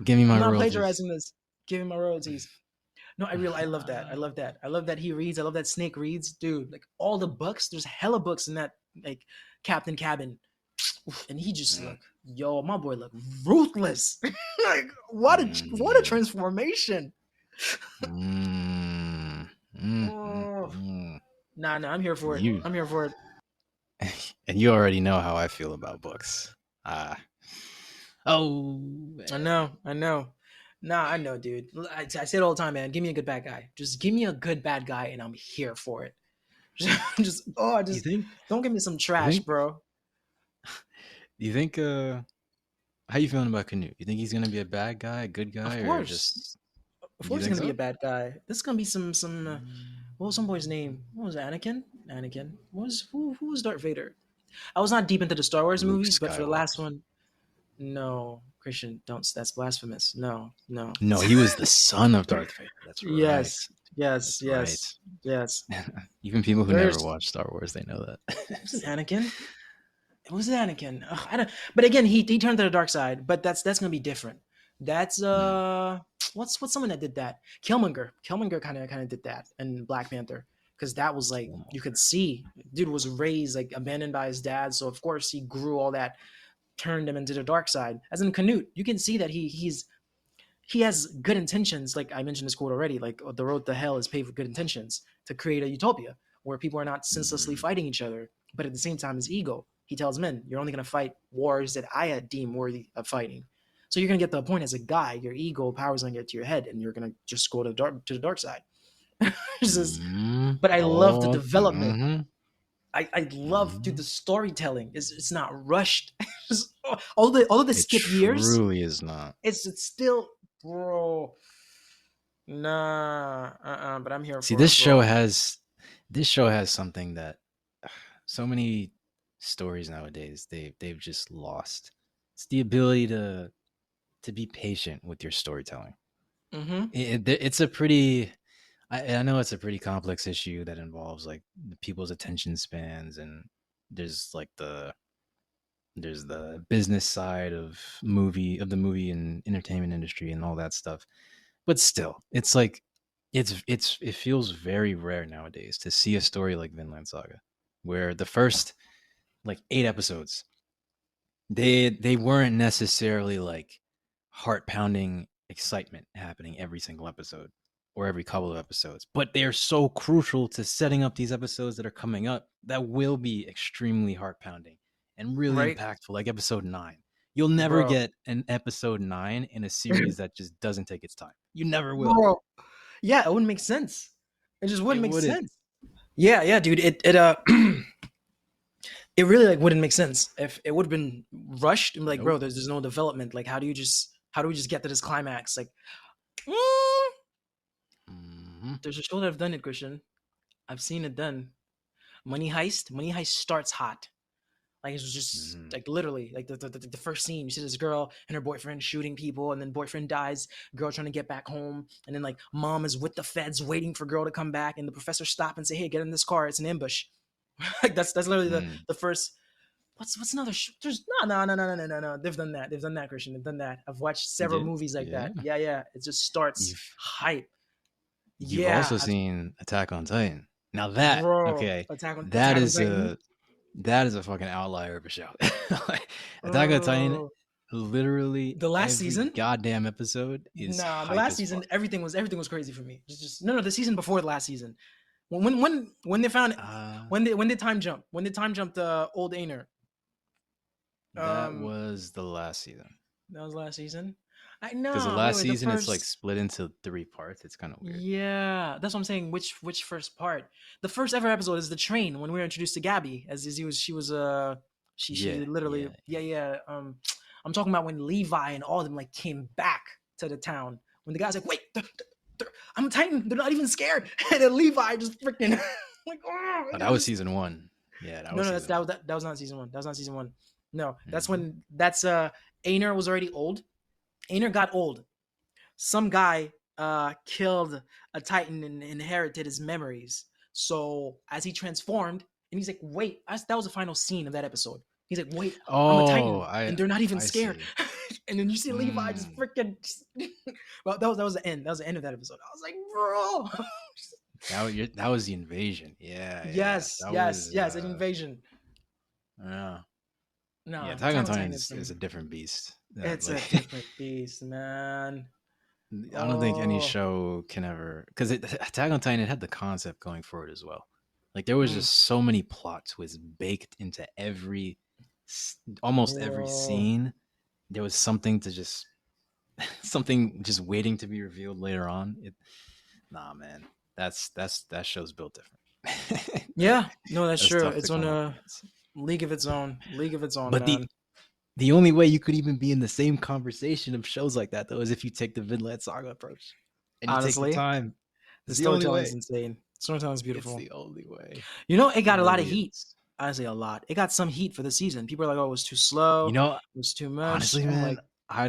S1: Give me
S2: I'm
S1: my
S2: not
S1: royalties.
S2: plagiarizing this. Give me my royalties. No, I love that. I love that. I love that he reads. I love that Snake reads, dude. Like all the books. There's hella books in that like Captain Cabin, and he just
S1: Mm.
S2: look, yo, my boy look ruthless. Like what a
S1: Mm.
S2: transformation.
S1: Mm. Mm. Mm.
S2: Oh,
S1: Mm.
S2: nah, I'm here for it.
S1: You
S2: I'm here for it.
S1: and you already know how I feel about books. Oh
S2: I
S1: man.
S2: know, I know. Nah, I know, dude. I say it all the time, man. Give me a good bad guy. Just give me a good bad guy, and I'm here for it.
S1: You
S2: Just
S1: think?
S2: don't give me some
S1: You
S2: trash,
S1: think?
S2: bro.
S1: You think? How you feeling about Canute? You think he's gonna be a bad guy, a good
S2: Of
S1: guy, or
S2: course,
S1: just?
S2: of
S1: You
S2: course, he's
S1: think
S2: gonna be a
S1: so?
S2: bad guy. This is gonna be some. What was some boy's name? What was it, Anakin? Anakin. What was who was Darth Vader? I was not deep into the Star Wars
S1: Luke
S2: movies, but for the last
S1: Skywalker.
S2: one, no, Christian, don't. That's blasphemous. No, no.
S1: No, he was the son of Darth Vader. That's right.
S2: Yes, yes,
S1: That's right.
S2: yes, yes.
S1: Even people who never
S2: There's
S1: watched Star Wars, they know that.
S2: was it Anakin? It was Anakin. Ugh, I don't. But again, he turned to the dark side. But that's gonna be different. That's
S1: Mm.
S2: what's someone that did that? Killmonger. Killmonger kind of did that in Black Panther because that was like you could see dude was raised like abandoned by his dad. So of course he grew all that, turned him into the dark side. As in Canute, you can see that he has good intentions. Like I mentioned this quote already. Like the road to hell is paved with good intentions to create a utopia where people are not senselessly
S1: Mm.
S2: fighting each other, but at the same time, his ego. He tells men, "You're only going to fight wars that I deem worthy of fighting." So you're going to get to a point as a guy, your ego power is going to get to your head, and you're going to just go to the dark side. Just,
S1: Mm.
S2: but I love the
S1: Oh.
S2: development.
S1: Mm-hmm.
S2: I love, dude,
S1: Mm-hmm.
S2: the storytelling. It's not rushed. Although they
S1: It
S2: skip years,
S1: truly is not.
S2: it's still, bro. Nah, but I'm here
S1: See,
S2: for it, bro.
S1: this show has something that so many stories nowadays they've just lost. It's the ability to be patient with your storytelling.
S2: Mm-hmm.
S1: It's a pretty I know it's a pretty complex issue that involves like people's attention spans, and there's like there's the business side of the movie and entertainment industry and all that stuff. But still, it's like it feels very rare nowadays to see a story like Vinland Saga, where the first like 8 episodes they weren't necessarily like heart pounding excitement happening every single episode or every couple of episodes, but they're so crucial to setting up these episodes that are coming up that will be extremely heart pounding and really
S2: Right,
S1: impactful, like episode 9. You'll never
S2: bro.
S1: get an episode 9 in a series that just doesn't take its time. You never will.
S2: Bro. Yeah, it wouldn't make sense. It just
S1: It
S2: wouldn't make
S1: wouldn't.
S2: sense. Yeah, dude. It it really like wouldn't make sense if it would have been rushed and be like, bro,
S1: Nope.
S2: there's no development. Like, how do we just get to this climax? Like,
S1: Mm-hmm.
S2: there's a show that I've done it, Christian. I've seen it done. Money Heist. Money Heist starts hot. Like it was just
S1: Mm-hmm.
S2: like literally like the first scene. You see this girl and her boyfriend shooting people, and then boyfriend dies. Girl trying to get back home, and then like mom is with the feds waiting for girl to come back, and the professor stop and say, "Hey, get in this car. It's an ambush." Like that's literally
S1: Mm.
S2: the first. What's another? There's no. They've done that. They've done that, Christian. They've done that. I've watched
S1: They
S2: several
S1: did?
S2: movies like
S1: Yeah.
S2: that. Yeah. It just starts
S1: You've
S2: hype.
S1: You've also
S2: Yeah,
S1: seen Attack on Titan. Now that
S2: bro.
S1: okay,
S2: Attack on
S1: is
S2: Titan.
S1: a fucking outlier of a show. Like, Attack on Titan,
S2: Oh,
S1: literally
S2: the last
S1: every
S2: season.
S1: goddamn episode is
S2: Nah, the
S1: hype
S2: last
S1: as
S2: season,
S1: fuck.
S2: everything was crazy for me. Just no, no, the season before the last season. When they found
S1: Uh,
S2: when they time jump when they time jumped old Ainer.
S1: that
S2: Um,
S1: was the last season.
S2: that was last season. I
S1: Because the
S2: no,
S1: last
S2: wait, the
S1: season it's like
S2: first.
S1: split into 3 parts. It's kind of weird.
S2: Yeah, that's what I'm saying. Which first part? The first ever episode is the train when we were introduced to Gabby as he was she was she
S1: Yeah,
S2: literally
S1: yeah.
S2: yeah. I'm talking about when Levi and all of them like came back to the town when the guy's like, wait, I'm a Titan. They're not even scared, and then Levi just freaking like, oh,
S1: Oh,
S2: look
S1: that
S2: at
S1: was
S2: this.
S1: season one. Yeah, that
S2: No,
S1: was
S2: no,
S1: season one.
S2: that was not season one. That was not season one. No, that's
S1: Mhm.
S2: when Ainer was already old. Ainer got old. Some guy killed a Titan and inherited his memories. So as he transformed, and he's like, wait, that was the final scene of that episode. He's like, wait, I'm a
S1: Oh,
S2: Titan, and they're not even
S1: I
S2: scared.
S1: see.
S2: And then you see Levi just
S1: Mm.
S2: freaking. Well, that was the end. That was the end of that episode. I was like, bro.
S1: That was the invasion. Yeah, yeah.
S2: Yes,
S1: That
S2: yes,
S1: was
S2: yes, an invasion.
S1: yeah. Yeah,
S2: No,
S1: Attack on
S2: Attack on
S1: Titan
S2: Titan is
S1: is a
S2: some.
S1: different beast.
S2: It's a
S1: Like
S2: different beast, man.
S1: I don't think any
S2: Oh,
S1: show can ever because Attack on Titan it had the concept going for it as well. Like there was
S2: mm,
S1: just so many plot twists baked into almost every
S2: bro.
S1: scene. There was something to just something just waiting to be revealed later on. Nah, man, that show's built different. That
S2: Yeah, no, that's
S1: that's
S2: true.
S1: tough to
S2: It's on
S1: come up
S2: a
S1: against.
S2: league of its own. League of its own,
S1: But
S2: man.
S1: the only way you could even be in the same conversation of shows like that though is if you take the Vinland Saga approach and you take your
S2: Honestly,
S1: time.
S2: the
S1: It's the only
S2: storytelling is
S1: way.
S2: insane. Storytelling is
S1: It's
S2: beautiful.
S1: the only way.
S2: You know, it
S1: It
S2: got a lot of
S1: really
S2: heat.
S1: is.
S2: Honestly, a lot. It got some heat for the season. People are like, "Oh, it was too slow.
S1: You know,
S2: It was too much."
S1: honestly,
S2: I'm
S1: man,
S2: like,
S1: I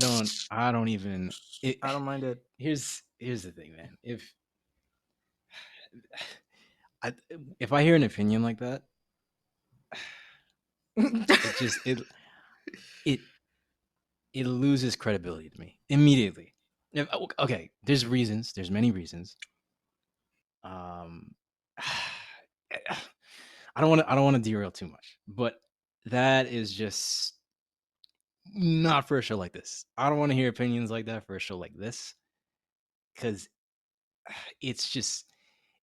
S1: don't even it
S2: I don't mind it.
S1: here's the thing, man. I if I hear an opinion like that, it just it it loses credibility to me immediately. Okay, there's reasons. There's many reasons. Um, I don't want to derail too much, but that is just not for a show like this. I don't want to hear opinions like that for a show like this because it's just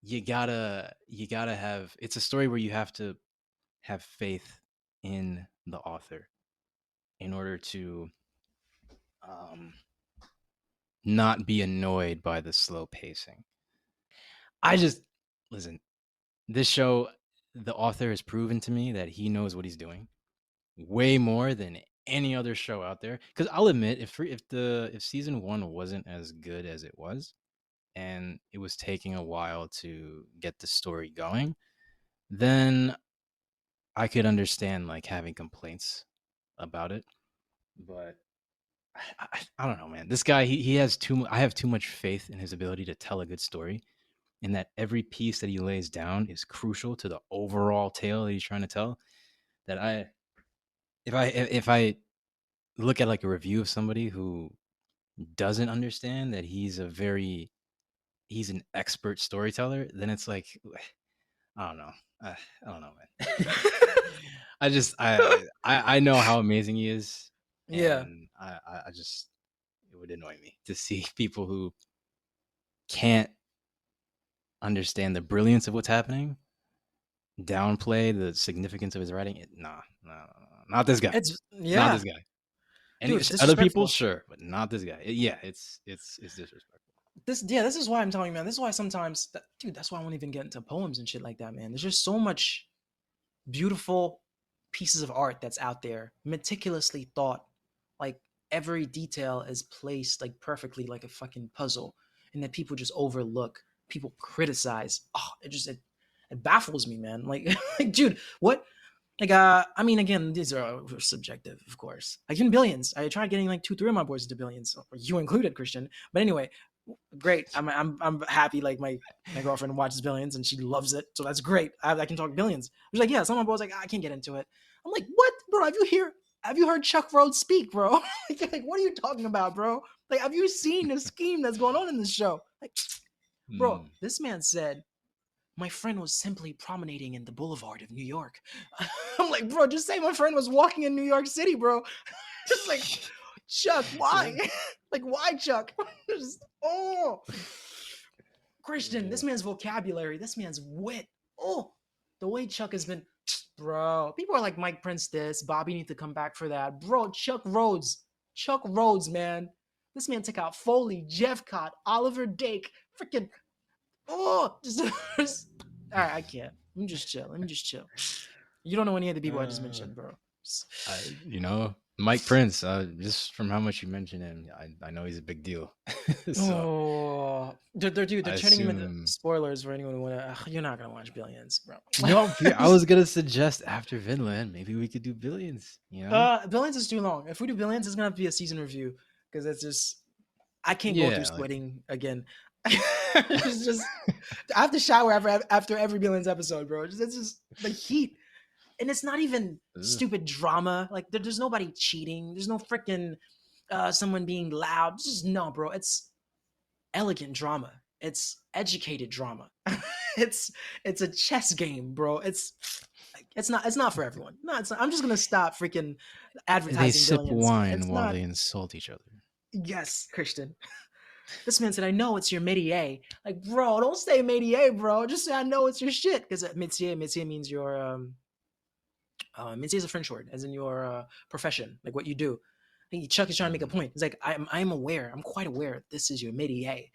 S1: you gotta have. It's a story where you have to have faith in the author in order to um, not be annoyed by the slow pacing. I just listen. This show, the author has proven to me that he knows what he's doing way more than any other show out there. Because I'll admit, if season one wasn't as good as it was, and it was taking a while to get the story going, then I could understand like having complaints about it. But I don't know, man. This guy, he has I have too much faith in his ability to tell a good story, and that every piece that he lays down is crucial to the overall tale that he's trying to tell. That if I look at like a review of somebody who doesn't understand that he's an expert storyteller, then it's like I don't know. I don't know, man. I know how amazing he is,
S2: Yeah,
S1: and I just it would annoy me to see people who can't understand the brilliance of what's happening downplay the significance of his writing. Not this guy.
S2: it's
S1: Not
S2: yeah,
S1: this guy.
S2: dude.
S1: Any
S2: It's
S1: other people,
S2: disrespectful.
S1: sure, but not this guy. Yeah, it's disrespectful.
S2: This is why I'm telling you, man. This is why sometimes, dude. That's why I won't even get into poems and shit like that, man. There's just so much beautiful pieces of art that's out there, meticulously thought. Like every detail is placed like perfectly, like a fucking puzzle, and that people just overlook. People criticize. Oh, it baffles me, man. Like, like, dude, what? Like, I mean, again, these are subjective, of course. Like in Billions, I tried getting like 2, 3 of my boys into Billions, you included, Christian. But anyway, great. I'm happy. Like my girlfriend watches Billions and she loves it, so that's great. I can talk Billions. She's like, yeah. Some of my boys like, I can't get into it. I'm like, what, bro? Have you heard Chuck Rhodes speak, bro? Like, what are you talking about, bro? Like, have you seen the scheme that's going on in this show? Like, Bro,
S1: Mm.
S2: this man said, my friend was simply promenading in the boulevard of New York. I'm like, bro, just say my friend was walking in New York City, bro. Just like, Chuck, why? Like, why, Chuck? Just, oh, Christian, this man's vocabulary, this man's wit. Oh, the way Chuck has been, bro. People are like, Mike Prince this, Bobby need to come back for that. Bro, Chuck Rhodes, man. This man took out Foley, Jeff Cott, Oliver Dake, freaking, oh, just all right, I can't. Let me just chill. You don't know any of the people I just
S1: Uh,
S2: mentioned, bro.
S1: Mike Prince. Just from how much you mentioned him, I know he's a big deal. So
S2: Oh,
S1: I
S2: they're turning him into
S1: assume.
S2: spoilers for anyone who wanna. You're not gonna watch Billions, bro.
S1: No, I was gonna suggest after Vinland, maybe we could do Billions.
S2: Billions is too long. If we do Billions, it's gonna have to be a season review because it's just I can't go through
S1: Yeah, like
S2: sweating again. It's just I have to shower after every Billions episode, bro. It's just the heat. And it's not even
S1: ugh.
S2: stupid drama. Like there's nobody cheating. There's no freaking someone being loud. It's just no, bro. It's elegant drama. It's educated drama. it's it's a chess game, bro. It's not for everyone. No, it's not. I'm just gonna stop freaking
S1: They
S2: advertising
S1: sip
S2: Billions.
S1: wine
S2: It's
S1: while
S2: not.
S1: they insult each other.
S2: Yes, Christian. This man said, "I know it's your métier." Like, bro, don't say métier, bro. Just say I know it's your shit. Because métier means your métier is a French word, as in your profession, like what you do. I think Chuck is trying to make a
S1: Mm.
S2: point. He's like, I'm aware. I'm quite aware this is your métier.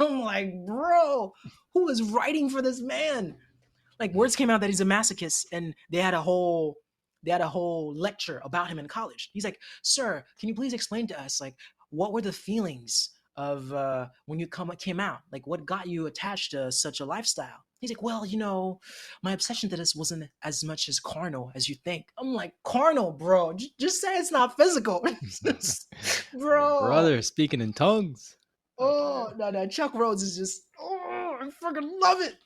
S2: I'm like, bro, who is writing for this man? Like, words came out that he's a masochist, and they had a whole lecture about him in college. He's like, sir, can you please explain to us, like, what were the feelings of when you came out? Like, what got you attached to such a lifestyle? He's like, well, my obsession to this wasn't as much as carnal as you think. I'm like, carnal, bro. Just say it's not physical. Bro.
S1: Brother speaking in tongues.
S2: Oh,
S1: Okay.
S2: no. Chuck Rhodes is just, oh, I fucking love it.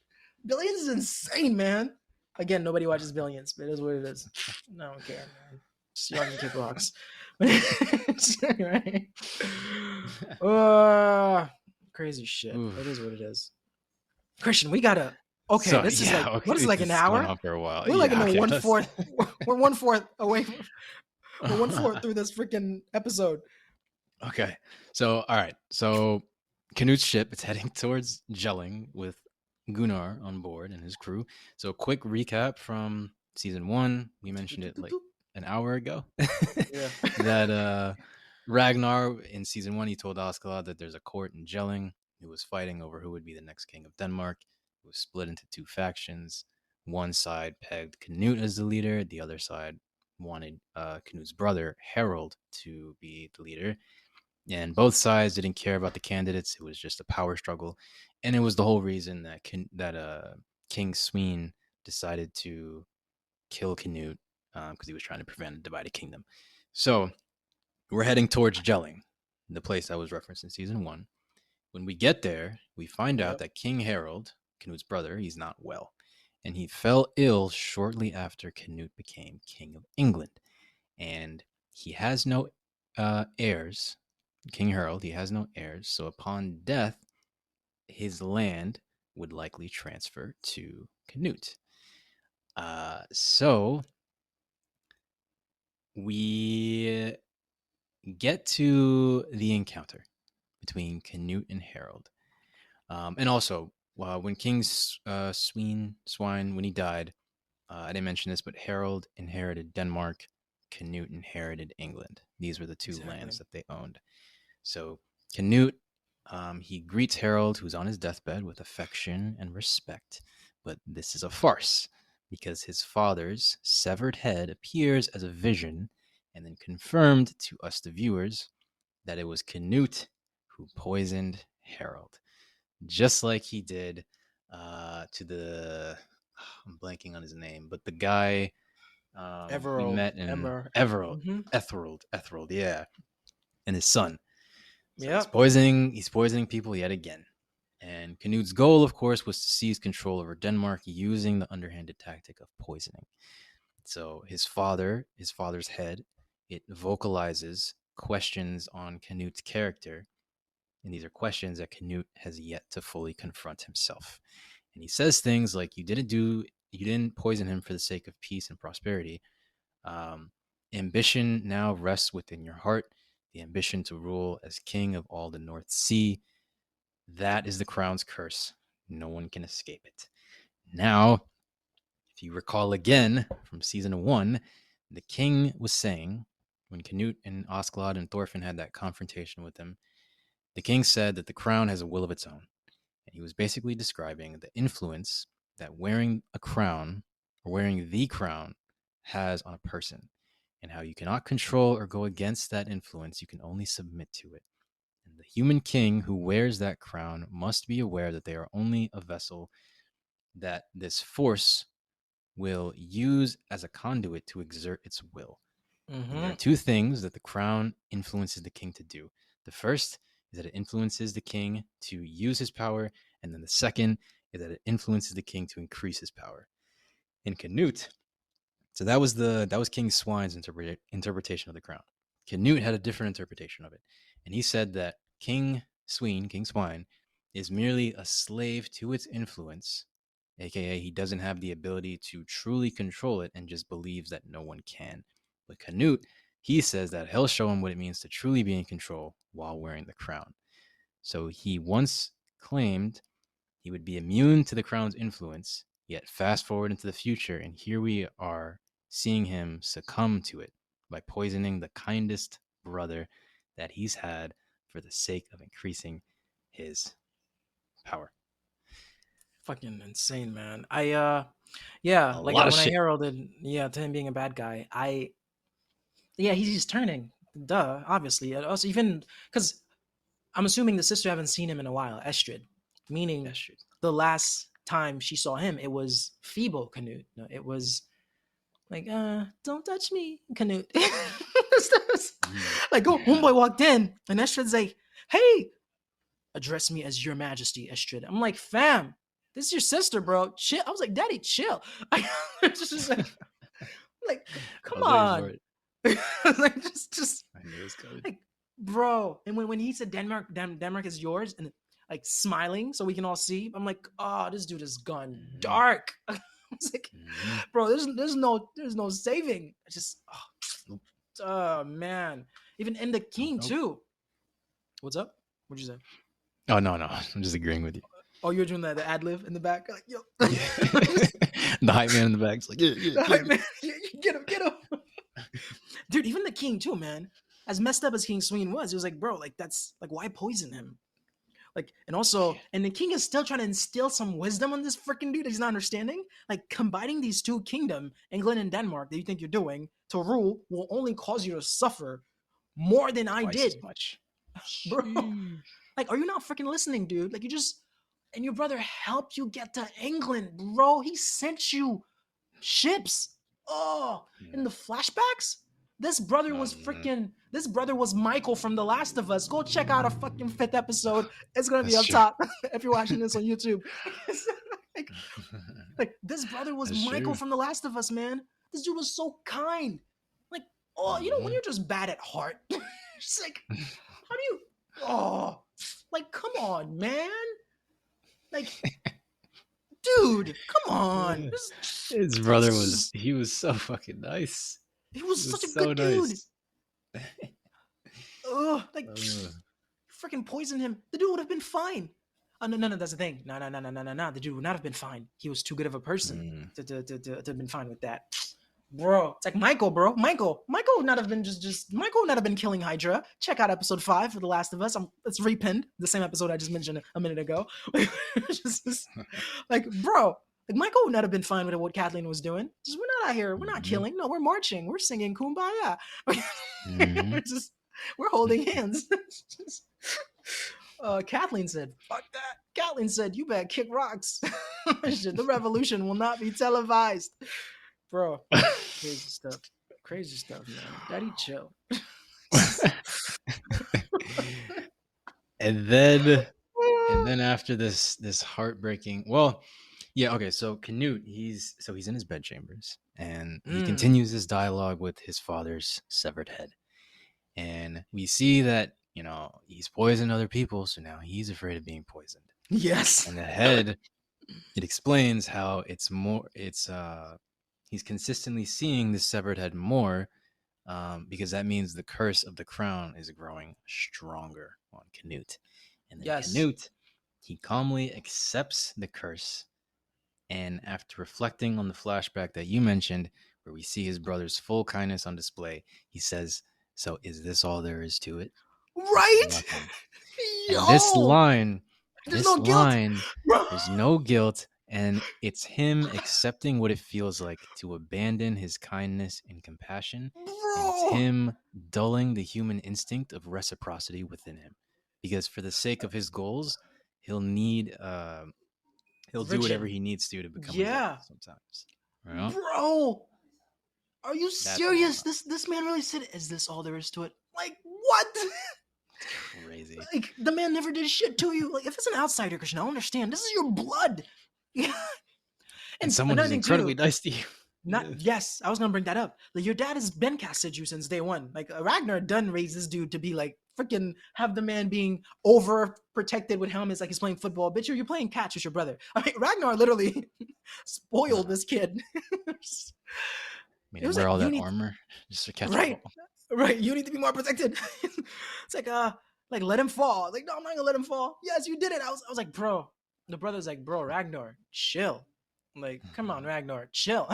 S2: Billions is insane, man. Again, nobody watches Billions, but it is what it is. I don't care, man. Just young kid rocks. Right? Crazy shit. It is what it is. Christian, we gotta. Okay,
S1: So
S2: this is like,
S1: okay,
S2: what is it, like an
S1: this went
S2: hour?
S1: on for a while.
S2: We're like in
S1: Yeah,
S2: the
S1: okay.
S2: one
S1: Let's.
S2: fourth. We're one fourth away. We're one fourth through this freaking episode.
S1: Okay. So all right. So Canute's ship is heading towards Jelling with Gunnar on board and his crew. So quick recap from season 1. We mentioned it like an hour ago.
S2: Yeah.
S1: That Ragnar in season 1 he told Askeladd that there's a court in Jelling who was fighting over who would be the next king of Denmark. It was split into two factions. One side pegged Canute as the leader, the other side wanted Canute's brother Harald to be the leader, and both sides didn't care about the candidates. It was just a power struggle, and it was the whole reason that King Sween decided to kill Canute because he was trying to prevent a divided kingdom. So we're heading towards Jelling, the place that was referenced in season 1. When we get there, we find out
S2: Yep.
S1: that King Harald, Canute's brother, he's not well, and he fell ill shortly after Canute became king of England, and he has no heirs. King Harold, he has no heirs, so upon death, his land would likely transfer to Canute. So we get to the encounter between Canute and Harold. And also, when King Swine, when he died, I didn't mention this, but Harold inherited Denmark, Canute inherited England. These were the two lands
S2: Exactly.
S1: that they owned. So Canute, he greets Harold, who's on his deathbed, with affection and respect. But this is a farce because his father's severed head appears as a vision and then confirmed to us, the viewers, that it was Canute who poisoned Harold, just like he did to the. I'm blanking on his name, but the guy we
S2: Everald,
S1: met in
S2: Emmer.
S1: Everald,
S2: Mm-hmm.
S1: Ethrold, yeah, and his son. So he's
S2: Yep.
S1: poisoning people yet again. And Canute's goal, of course, was to seize control over Denmark using the underhanded tactic of poisoning. So his father's head, it vocalizes questions on Canute's character, And these are questions that Canute has yet to fully confront himself. And he says things like, you didn't poison him for the sake of peace and prosperity. Ambition now rests within your heart, the ambition to rule as king of all the North Sea. That is the crown's curse. No one can escape it. Now, if you recall again from season 1, the king was saying, when Canute and Osclod and Thorfinn had that confrontation with him, the king said that the crown has a will of its own. And he was basically describing the influence that wearing a crown or wearing the crown has on a person, and how you cannot control or go against that influence. You can only submit to it. And the human king who wears that crown must be aware that they are only a vessel that this force will use as a conduit to exert its will. And there are two things that the crown influences the king to do. The first is that it influences the king to use his power, and then the second is that it influences the king to increase his power. In Canute, so that was King Swine's interpretation of the crown. Canute had a different interpretation of it, and he said that King Swine, is merely a slave to its influence, aka he doesn't have the ability to truly control it and just believes that no one can. But Canute, he says that he'll show him what it means to truly be in control while wearing the crown. So he once claimed he would be immune to the crown's influence, yet fast forward into the future, and here we are seeing him succumb to it by poisoning the kindest brother that he's had for the sake of increasing his power.
S2: Fucking insane, man. Yeah,
S1: A
S2: like
S1: lot of
S2: when I
S1: shit.
S2: heralded, to him being a bad guy, he's turning, duh, obviously. Also, even because I'm assuming the sister haven't seen him in a while, Estrid, meaning
S1: That's true.
S2: the last time she saw him, it was feeble Canute. No, it was like, don't touch me, Canute. Like, homeboy walked in, and Estrid's like, hey, address me as your majesty, Estrid. I'm like, fam, this is your sister, bro. Chill. I was like, daddy, chill. It's just like, come on. Like, just
S1: I knew it was coming.
S2: like, bro. And when he said Denmark is yours, and like smiling so we can all see, I'm like, oh, this dude has gone dark. I was like, bro, there's no saving. I just, oh man. Even in the king too. What's up? What'd you say?
S1: Oh no, I'm just agreeing with you.
S2: Oh, you're doing the ad lib in the back, like, yo.
S1: The hype man in the back's like, yeah.
S2: Hype man, get him. Dude, even the king too, man. As messed up as King Sween was, it was like, bro, like that's like, why poison him? Like, and also, and the king is still trying to instill some wisdom on this freaking dude that he's not understanding. Like, combining these two kingdom, England and Denmark, that you think you're doing to rule will only cause you to suffer more than I did.
S1: Much.
S2: Bro, like, are you not freaking listening, dude? Like, and your brother helped you get to England, bro. He sent you ships. Oh, in the flashbacks, this brother was Michael from The Last of Us. Go check out a fucking 5th episode. It's gonna be up top if you're watching this on YouTube. like this brother was Michael from The Last of Us, man. This dude was so kind. Like, when you're just bad at heart, just like, how do you? Oh, like, come on, man. Like, dude, come on.
S1: His brother was so fucking nice.
S2: He was such a good dude. Like, freaking poison him. The dude would have been fine. No, that's the thing. No. The dude would not have been fine. He was too good of a person to have been fine with that. Bro, it's like Michael, bro. Michael would not have been Michael would not have been killing Hydra. Check out episode 5 for The Last of Us. It's repinned, the same episode I just mentioned a minute ago. Like, bro, like, Michael would not have been fine with what Kathleen was doing. We're not out here. We're not killing. No, we're marching. We're singing Kumbaya. We're holding hands. Kathleen said, fuck that. Kathleen said, you better kick rocks. The revolution will not be televised. Bro, crazy stuff, man. Daddy, chill.
S1: and then after this heartbreaking, so Canute, he's in his bedchambers, and he continues his dialogue with his father's severed head, and we see that he's poisoned other people, so now he's afraid of being poisoned.
S2: Yes.
S1: And the head, it explains how he's consistently seeing the severed head more, because that means the curse of the crown is growing stronger on Canute. And then
S2: Yes.
S1: Canute, he calmly accepts the curse. And after reflecting on the flashback that you mentioned, where we see his brother's full kindness on display, he says, "So is this all there is to it?"
S2: Right?
S1: Nothing.
S2: Yo,
S1: And this line,
S2: there's no guilt, bro.
S1: there's no guilt, and it's him accepting what it feels like to abandon his kindness and compassion, and it's
S2: Bro.
S1: him dulling the human instinct of reciprocity within him, because for the sake of his goals, he'll do whatever
S2: Richard.
S1: he needs to become a
S2: Yeah.
S1: villain sometimes. You know?
S2: Bro. Are you
S1: That's
S2: serious?
S1: wild.
S2: This man really said, "Is this all there is to it?" Like, what?
S1: Crazy.
S2: Like, the man never did shit to you. Like, if it's an outsider, Christian, I understand. This is your blood. Yeah.
S1: And someone
S2: another
S1: who's
S2: thing
S1: incredibly
S2: too,
S1: nice to you.
S2: yes, I was gonna bring that up. Like, your dad has been casted you since day one. Like, Ragnar done raised this dude to be like freaking have the man being overprotected with helmets like he's playing football. Bitch, you're playing catch with your brother. I mean, Ragnar literally spoiled this kid.
S1: Made
S2: It
S1: him
S2: was
S1: wear
S2: like,
S1: all
S2: you
S1: that
S2: need
S1: armor just to catch a
S2: right,
S1: ball.
S2: right. You need to be more protected. It's like let him fall. Like, no, I'm not gonna let him fall. Yes, you did it. I was like, bro. The brother's like, bro, Ragnar, chill. Like, come on, Ragnar, chill.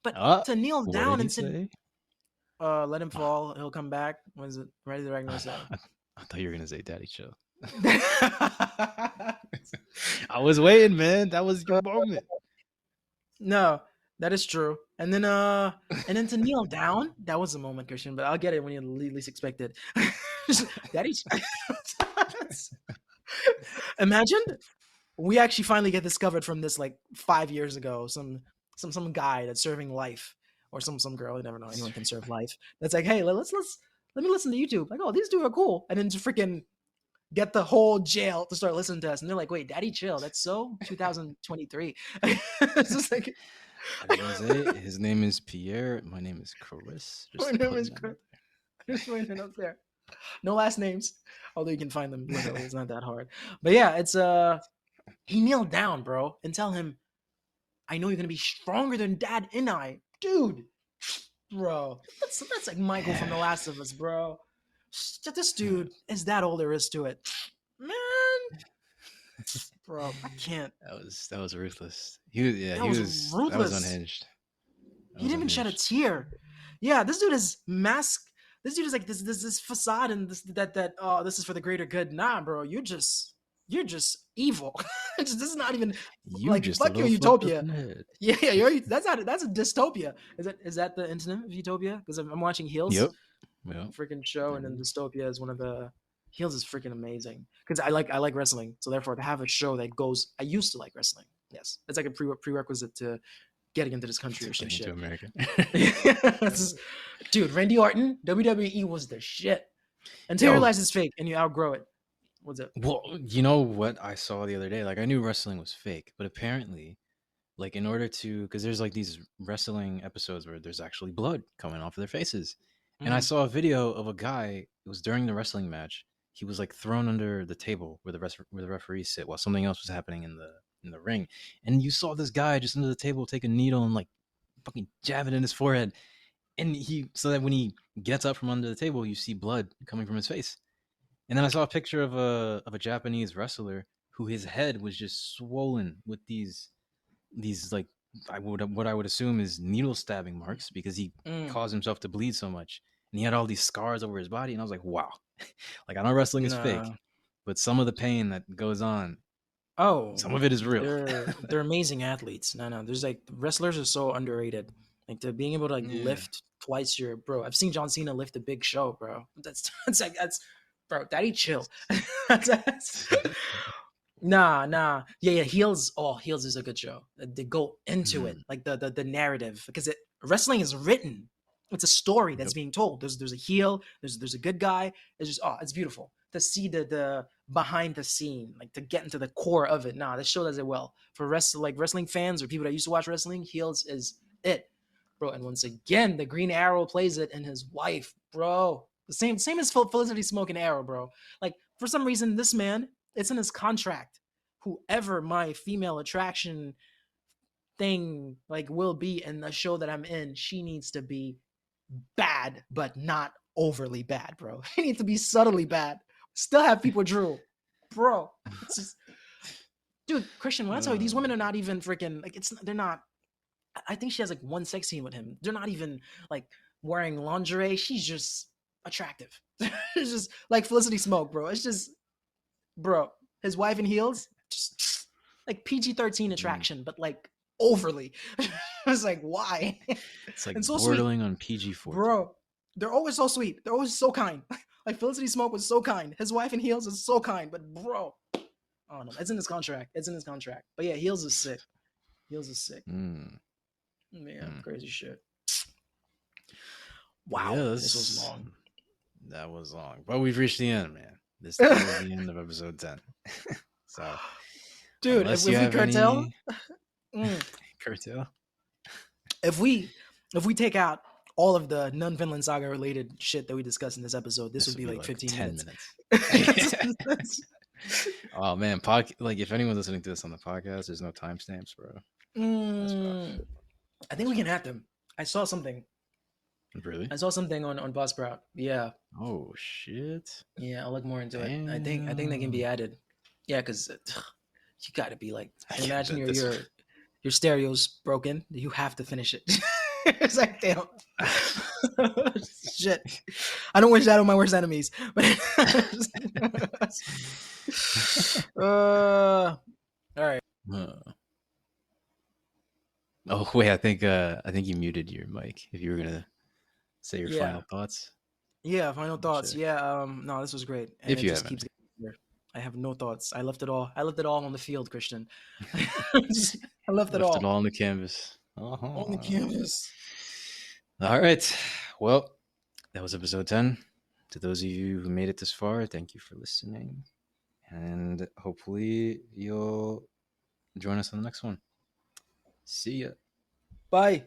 S2: But to kneel
S1: What did
S2: down
S1: he
S2: and sit,
S1: say?
S2: let him fall. He'll come back. What is it? What did Ragnar say?
S1: I thought you were gonna say "Daddy, chill." I was waiting, man. That was your moment.
S2: No, that is true. And then to kneel down, that was a moment, Christian. But I'll get it when you least expect it. Daddy's. Imagine we actually finally get discovered from this like 5 years ago. Some guy that's serving life, or some girl. You never know. Anyone can serve life. That's like, hey, let me listen to YouTube. Like, oh, these two are cool. And then to freaking get the whole jail to start listening to us. And they're like, wait, Daddy, chill. That's so 2023. It's just like,
S1: I was gonna say his name is Pierre. My name is Chris.
S2: my
S1: Just
S2: name
S1: putting
S2: is
S1: that
S2: Chris.
S1: out there.
S2: Just putting it up there. No last names, although you can find them literally. It's not that hard. But yeah, it's he kneeled down, bro, and tell him, I know you're gonna be stronger than Dad and I, dude. Bro, that's like Michael from The Last of Us, bro. This dude is that all there is to it, man. Bro, I can't.
S1: That was ruthless. He was
S2: That was
S1: that was
S2: ruthless.
S1: unhinged.
S2: He didn't even shed a tear. Yeah, this dude is mask. This dude is like this facade and that oh, this is for the greater good. Nah, bro, you're just evil. This is not even
S1: You
S2: like
S1: just
S2: fuck
S1: a
S2: your
S1: little fucked up
S2: utopia.
S1: in the head.
S2: Yeah, that's a dystopia. Is that the incident of utopia? Because I'm watching Heels,
S1: Yep. Yep.
S2: freaking show, and then dystopia is one of the Heels is freaking amazing because I like wrestling, so therefore to have a show that goes. I used to like wrestling. Yes, it's like a prerequisite to getting into this country or some
S1: Getting
S2: shit.
S1: into America.
S2: Dude, Randy Orton, WWE was the shit. Until you realize it's fake and you outgrow it. What's it?
S1: Well, you know what I saw the other day? Like, I knew wrestling was fake, but apparently, like, in order to, because there's like these wrestling episodes where there's actually blood coming off of their faces. And I saw a video of a guy, it was during the wrestling match. He was like thrown under the table where the referees sit while something else was happening in the ring. And you saw this guy just under the table take a needle and like fucking jab it in his forehead. And so that when he gets up from under the table, you see blood coming from his face. And then I saw a picture of a Japanese wrestler who his head was just swollen with these like what I would assume is needle stabbing marks because he caused himself to bleed so much, and he had all these scars over his body. And I was like, wow, like I know wrestling is fake, but some of the pain that goes on, some of it is real.
S2: They're amazing athletes. No, there's like wrestlers are so underrated. Like to being able to like lift twice your bro. I've seen John Cena lift a Big Show, bro. That's bro. Daddy, chill. Nah. Yeah. Heels. Oh, Heels is a good show. They go into it, like the narrative, because wrestling is written. It's a story that's being told. There's a heel. There's a good guy. It's just it's beautiful to see the behind the scene, like to get into the core of it. Nah, this show does it well for wrestling fans or people that used to watch wrestling. Heels is it, bro. And once again, the Green Arrow plays it, and his wife, bro. The same as Felicity Smoke and Arrow, bro. Like for some reason, this man, it's in his contract. Whoever my female attraction thing like will be in the show that I'm in, she needs to be bad, but not overly bad, bro. She needs to be subtly bad. Still have people drool, bro. It's just, dude, Christian. When I tell you, these women are not even freaking like they're not. I think she has like one sex scene with him. They're not even like wearing lingerie. She's just attractive. It's just like Felicity Smoke, bro. It's just, bro. His wife in heels, just like PG-13 attraction, but like overly. I was like, why?
S1: It's like
S2: and so
S1: bordering
S2: sweet,
S1: on PG-14.
S2: bro. They're always so sweet. They're always so kind. Like Felicity Smoke was so kind. His wife in heels is so kind, but bro, I don't know. It's in his contract. It's in his contract. But yeah, heels is sick. Heels is sick. Yeah, crazy shit. Wow,
S1: Yeah,
S2: this was long.
S1: That was long, but we've reached the end, man. This is the end of episode 10. So,
S2: dude, if we curtail,
S1: curtail,
S2: if we take out all of the non-Vinland Saga related shit that we discussed in this episode, this would be like 15
S1: 10
S2: minutes.
S1: Oh man, like if anyone's listening to this on the podcast, there's no timestamps, bro.
S2: I think we can add them. I saw something.
S1: Really?
S2: I saw something on Buzzsprout. Yeah.
S1: Oh shit.
S2: Yeah, I'll look more into it. I think they can be added. Yeah, because you got to be like, imagine your stereo's broken. You have to finish it. It's like, damn. Shit. I don't wish that on my worst enemies. But all right.
S1: Oh wait, I think you muted your mic. If you were gonna say your final thoughts.
S2: Yeah, final thoughts. Yeah. No, this was great. And
S1: if you
S2: just
S1: haven't.
S2: I have no thoughts. I left it all on the field, Christian. I left it all
S1: on the canvas.
S2: On the canvas.
S1: All right. Well, that was episode 10. To those of you who made it this far, thank you for listening. And hopefully you'll join us on the next one. See ya.
S2: Bye.